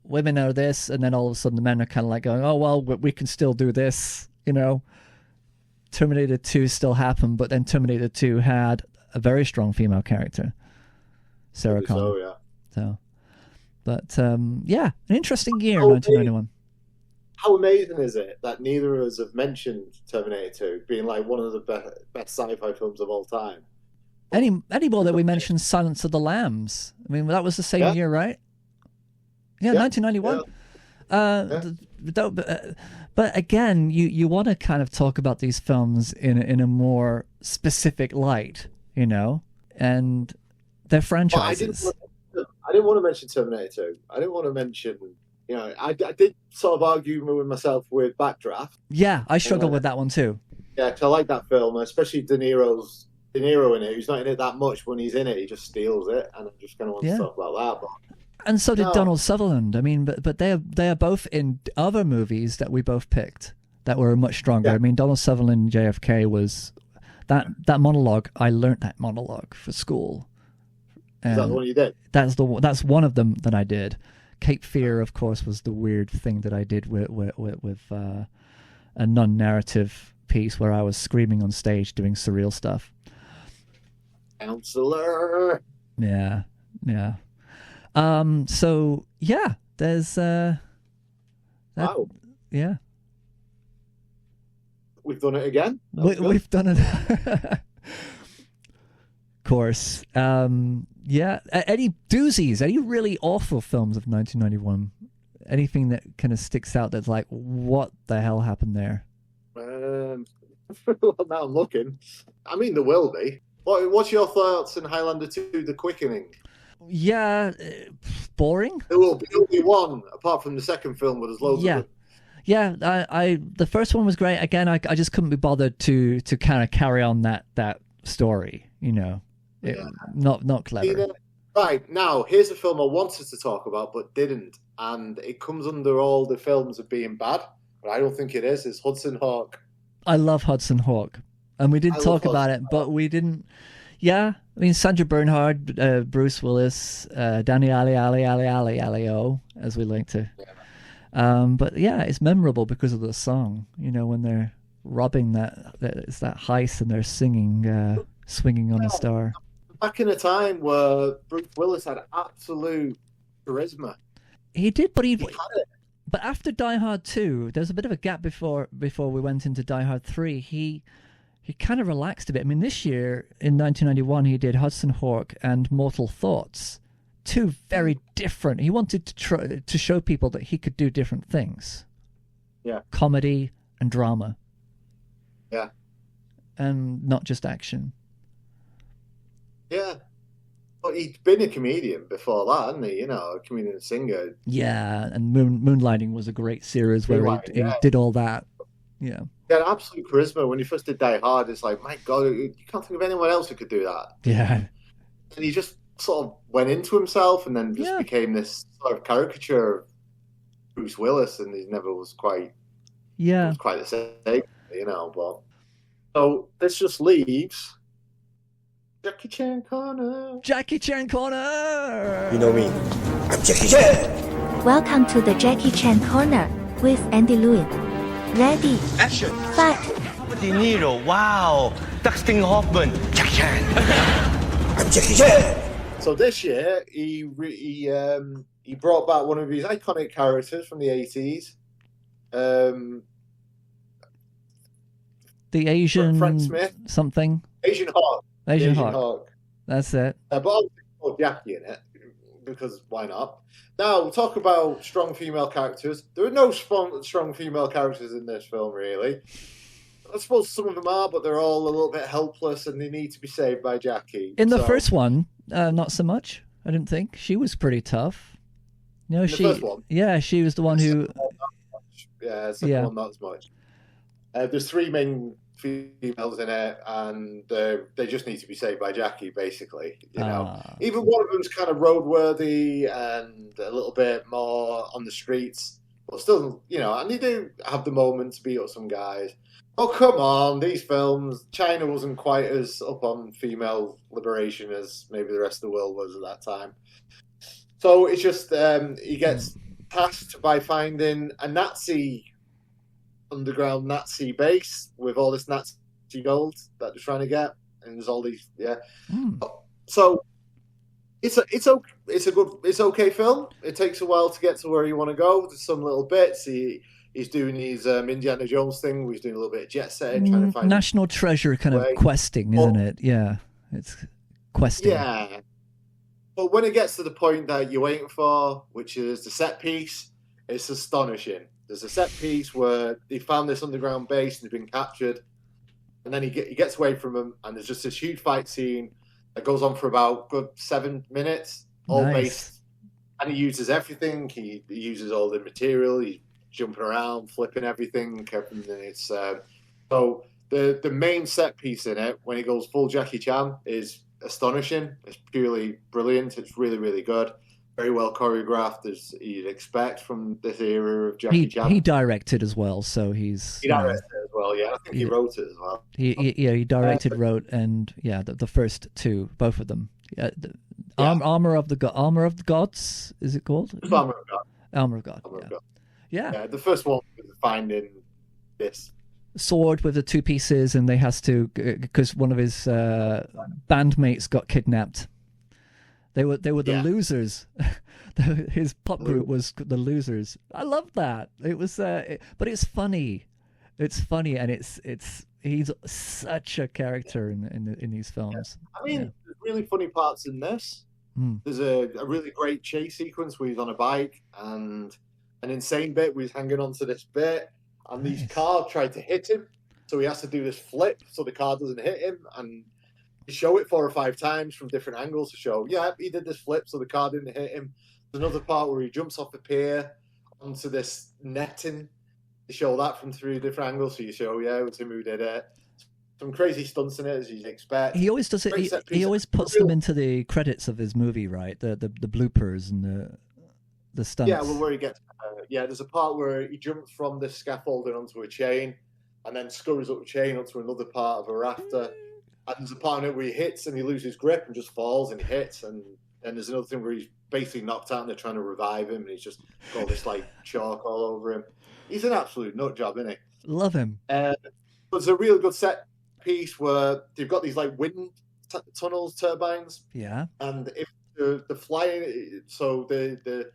women are this, and then all of a sudden the men are kind of like going, oh, well, we can still do this, Terminator 2 still happened, but then Terminator 2 had a very strong female character, Sarah Connor. So, yeah. So, but yeah, an interesting year, 1991. How amazing is it that neither of us have mentioned Terminator 2 being like one of the best sci-fi films of all time? Any more that we mentioned Silence of the Lambs? I mean, that was the same year, right? Yeah, 1991. But again, you want to kind of talk about these films in a more specific light, you know, and they're franchises. I didn't want to mention Terminator 2. I didn't want to mention, you know, I did sort of argue with myself with Backdraft. Yeah, I struggled with that one too. Yeah, because I like that film, especially De Niro in it. He's not in it that much. When he's in it, he just steals it, and I'm just kind of want to talk about that. But and so did Donald Sutherland. I mean, but they are both in other movies that we both picked that were much stronger. I mean, Donald Sutherland, JFK was that monologue. I learnt that monologue for school. Is that the one you did? That's one of them that I did. Cape Fear, of course, was the weird thing that I did with a non-narrative piece where I was screaming on stage doing surreal stuff. Counselor. Yeah. So yeah, there's wow. Yeah. We've done it again. We've done it. Of course. Yeah. Any doozies? Any really awful films of 1991? Anything that kind of sticks out that's like, what the hell happened there? Well, now I'm looking. I mean, there will be. What's your thoughts on Highlander 2, The Quickening? Yeah, boring. There will be one, apart from the second film, but there's loads of them. Yeah, the first one was great. Again, I just couldn't be bothered to kind of carry on that story, you know. Not clever. Right, now, here's a film I wanted to talk about, but didn't. And it comes under all the films of being bad, but I don't think it is. It's Hudson Hawk. I love Hudson Hawk. And we did talk about it, but we didn't. Yeah, I mean, Sandra Bernhard, Bruce Willis, Danny Ali, as we like to. But yeah, it's memorable because of the song. You know, when they're robbing it's that heist and they're singing, Swinging on a Star. Back in a time where Bruce Willis had absolute charisma. He did, but he had it. But after Die Hard 2, there's a bit of a gap before we went into Die Hard 3. He kind of relaxed a bit. I mean, this year, in 1991, he did Hudson Hawk and Mortal Thoughts. Two very different. He wanted to show people that he could do different things. Yeah. Comedy and drama. Yeah. And not just action. Yeah. But he'd been a comedian before that, hadn't he? You know, a comedian and singer. Yeah, and Moonlighting was a great series where he did all that. Yeah. He had absolute charisma. When he first did Die Hard, it's like, my God, you can't think of anyone else who could do that. Yeah. And he just sort of went into himself and then just became this sort of caricature of Bruce Willis, and he never was quite the same, you know. But so this just leaves Jackie Chan Corner. Jackie Chan Corner. You know me. I'm Jackie Chan. Welcome to the Jackie Chan Corner with Andy Lewin. Ready? Action. Fight. De Niro. Wow. Dustin Hoffman. Jackie Chan. I'm Jackie Chan. So this year he brought back one of his iconic characters from the 80s. The Asian Frank Smith. Something. Asian Hawk. Asian Hawk. That's it. But obviously put Jackie in it, because why not? Now, we'll talk about strong female characters. There are no strong female characters in this film, really. I suppose some of them are, but they're all a little bit helpless and they need to be saved by Jackie. In the first one, not so much, I didn't think. She was pretty tough. No, the first one? Yeah, she was the one who... Yeah, second one, not as much. There's three main females in it, and they just need to be saved by Jackie, basically. You know, even one of them's kind of roadworthy and a little bit more on the streets, but still, you know, and they do have the moment to beat up some guys. Oh, come on, these films. China wasn't quite as up on female liberation as maybe the rest of the world was at that time. So it's just he gets tasked by finding a underground Nazi base with all this Nazi gold that they're trying to get. and there's all these So it's okay film. It takes a while to get to where you want to go. There's some little bits. He's doing his Indiana Jones thing. Where he's doing a little bit of jet setting, trying to find National Treasure kind of questing, isn't it? Yeah, it's questing. Yeah, but when it gets to the point that you're waiting for, which is the set piece, it's astonishing. There's a set piece where they found this underground base and they've been captured, and then he gets away from them, and there's just this huge fight scene that goes on for about good 7 minutes, all based, and he uses everything. He uses all the material. He's jumping around, flipping everything. And it's so the main set piece in it, when he goes full Jackie Chan, is astonishing. It's purely brilliant. It's really, really good. Very well choreographed, as you'd expect from this era of Jackie Chan. He directed as well, so he directed it as well. Yeah, I think he wrote it as well. He directed, wrote, and the first two, both of them. Armor of the Gods, is it called? It's Armor of God. Armor of God. Yeah, the first one was finding this sword with the two pieces, and they has to, because one of his bandmates got kidnapped. They were the losers. His pop group was the Losers. I love that. It was, but it's funny. It's funny, and he's such a character in these films. I mean, there's really funny parts in this. There's a really great chase sequence where he's on a bike, and an insane bit where he's hanging onto this bit, and these cars try to hit him, so he has to do this flip so the car doesn't hit him, and you show it 4 or 5 times from different angles to show, he did this flip so the car didn't hit him. There's another part where he jumps off the pier onto this netting. You show that from 3 different angles, so you show, it was him who did it. Some crazy stunts in it, as you'd expect. He always does it. He always puts them into the credits of his movie, right? The bloopers and the stunts. Yeah, well, where he gets, there's a part where he jumps from this scaffolding onto a chain, and then scurries up the chain onto another part of a rafter. And there's a part in it where he hits and he loses grip and just falls and he hits. And then there's another thing where he's basically knocked out and they're trying to revive him, and he's just got this chalk all over him. He's an absolute nut job, isn't he? Love him. There's a real good set piece where they've got these wind tunnels, turbines. Yeah. And if the flying, so the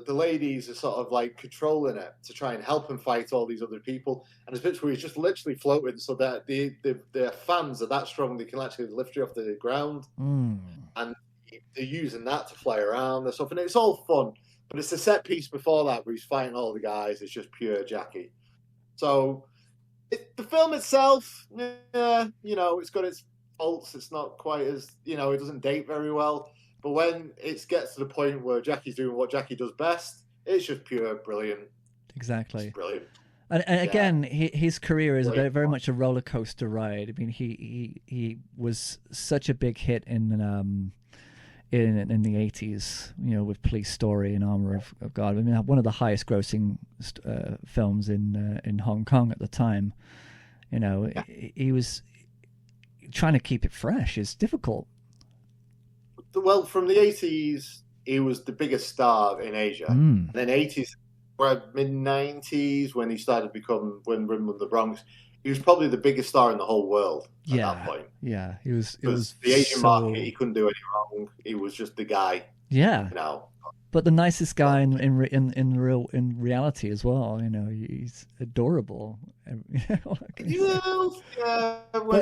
ladies are sort of controlling it to try and help him fight all these other people. And there's bits where he's just literally floating, so that the fans are that strong they can actually lift you off the ground. And they're using that to fly around and stuff. And it's all fun. But it's the set piece before that where he's fighting all the guys. It's just pure Jackie. So the film itself, it's got its faults. It's not quite as, it doesn't date very well. But when it gets to the point where Jackie's doing what Jackie does best, it's just pure brilliant. Exactly. It's brilliant. And again, his career is very much a roller coaster ride. I mean, he was such a big hit in the 80s, with Police Story and Armor of God. I mean, one of the highest grossing films in Hong Kong at the time. He was trying to keep it fresh. It's difficult. Well, from the 80s, he was the biggest star in Asia. And then 80s, mid-90s, when he started to become, when Rimland the Bronx, he was probably the biggest star in the whole world at that point. Yeah, it was the Asian market. He couldn't do any wrong. He was just the guy. Yeah. But the nicest guy in reality as well. He's adorable. When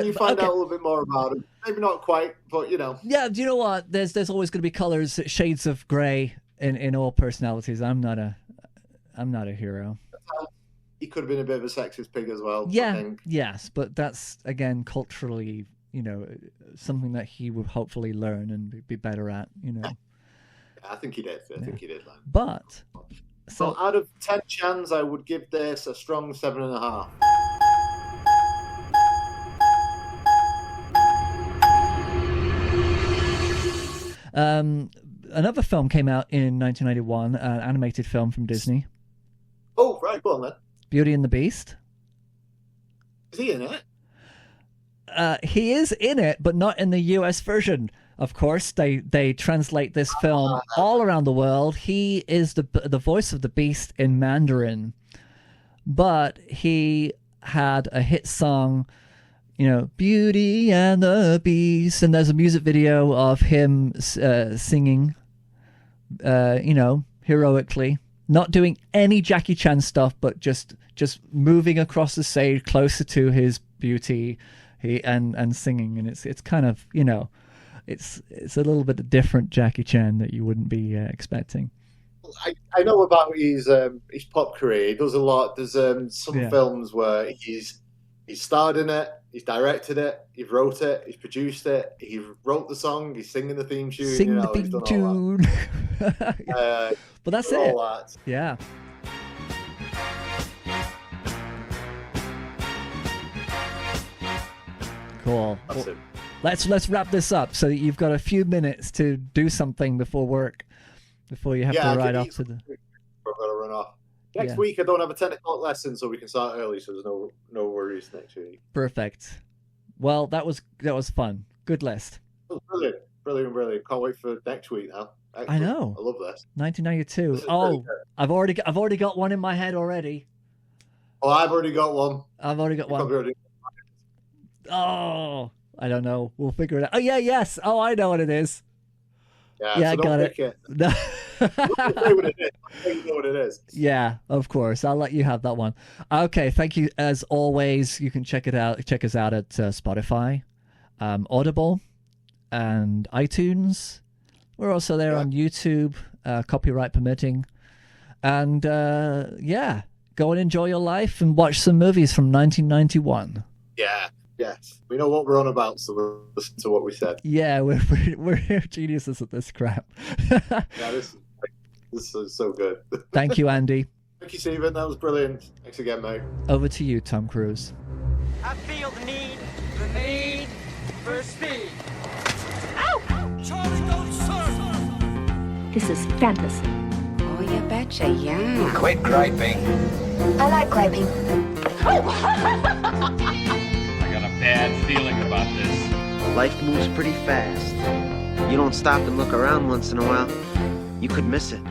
you find out a little bit more about him, maybe not quite, but Yeah, do you know what? There's always going to be colors, shades of grey in all personalities. I'm not a hero. He could have been a bit of a sexist pig as well. Yeah. I think. Yes, but that's again culturally, something that he would hopefully learn and be better at. I think he did. I think he did. But so out of 10 Chans, I would give this a strong 7.5. Another film came out in 1991, an animated film from Disney. Oh, right, go on then. Beauty and the Beast. Is he in it? He is in it, but not in the US version. Of course, they translate this film all around the world. He is the voice of the Beast in Mandarin, but he had a hit song, Beauty and the Beast, and there's a music video of him singing, heroically, not doing any Jackie Chan stuff, but just moving across the stage closer to his beauty, and singing, and it's kind of it's a little bit different Jackie Chan that you wouldn't be expecting. I know about his pop career. He does a lot. There's some films where he's starred in it, he's directed it, he wrote it, he's produced it, he wrote the song, he's singing the theme tune. Sing the theme tune. But that's it. That. Yeah. Cool. That's it. Let's wrap this up so that you've got a few minutes to do something before work, before you have to ride off to the. I've got to run off. Next week I don't have a 10 o'clock lesson, so we can start early. So there's no worries next week. Perfect. Well, that was fun. Good list. It was brilliant. Can't wait for next week now. Excellent. I know. I love this. 1992. Oh, I've already got one in my head already. Oh, I've already got one. Oh, I don't know. We'll figure it out. Oh, yeah, yes. Oh, I know what it is. Yeah, so I got it. No. You know what it is. Yeah, of course. I'll let you have that one. Okay, thank you. As always, you can check us out at Spotify, Audible, and iTunes. We're also there on YouTube, copyright permitting. And go and enjoy your life and watch some movies from 1991. Yeah. Yes, we know what we're on about, so we'll listen to what we said. Yeah, we're geniuses at this crap. This is so good. Thank you, Andy. Thank you, Stephen. That was brilliant. Thanks again, mate. Over to you, Tom Cruise. I feel the need for speed. Charlie, don't surf. This is fantasy. Oh, you betcha, yeah. Quit griping. I like griping. I got a bad feeling about this. Life moves pretty fast. You don't stop and look around once in a while, you could miss it.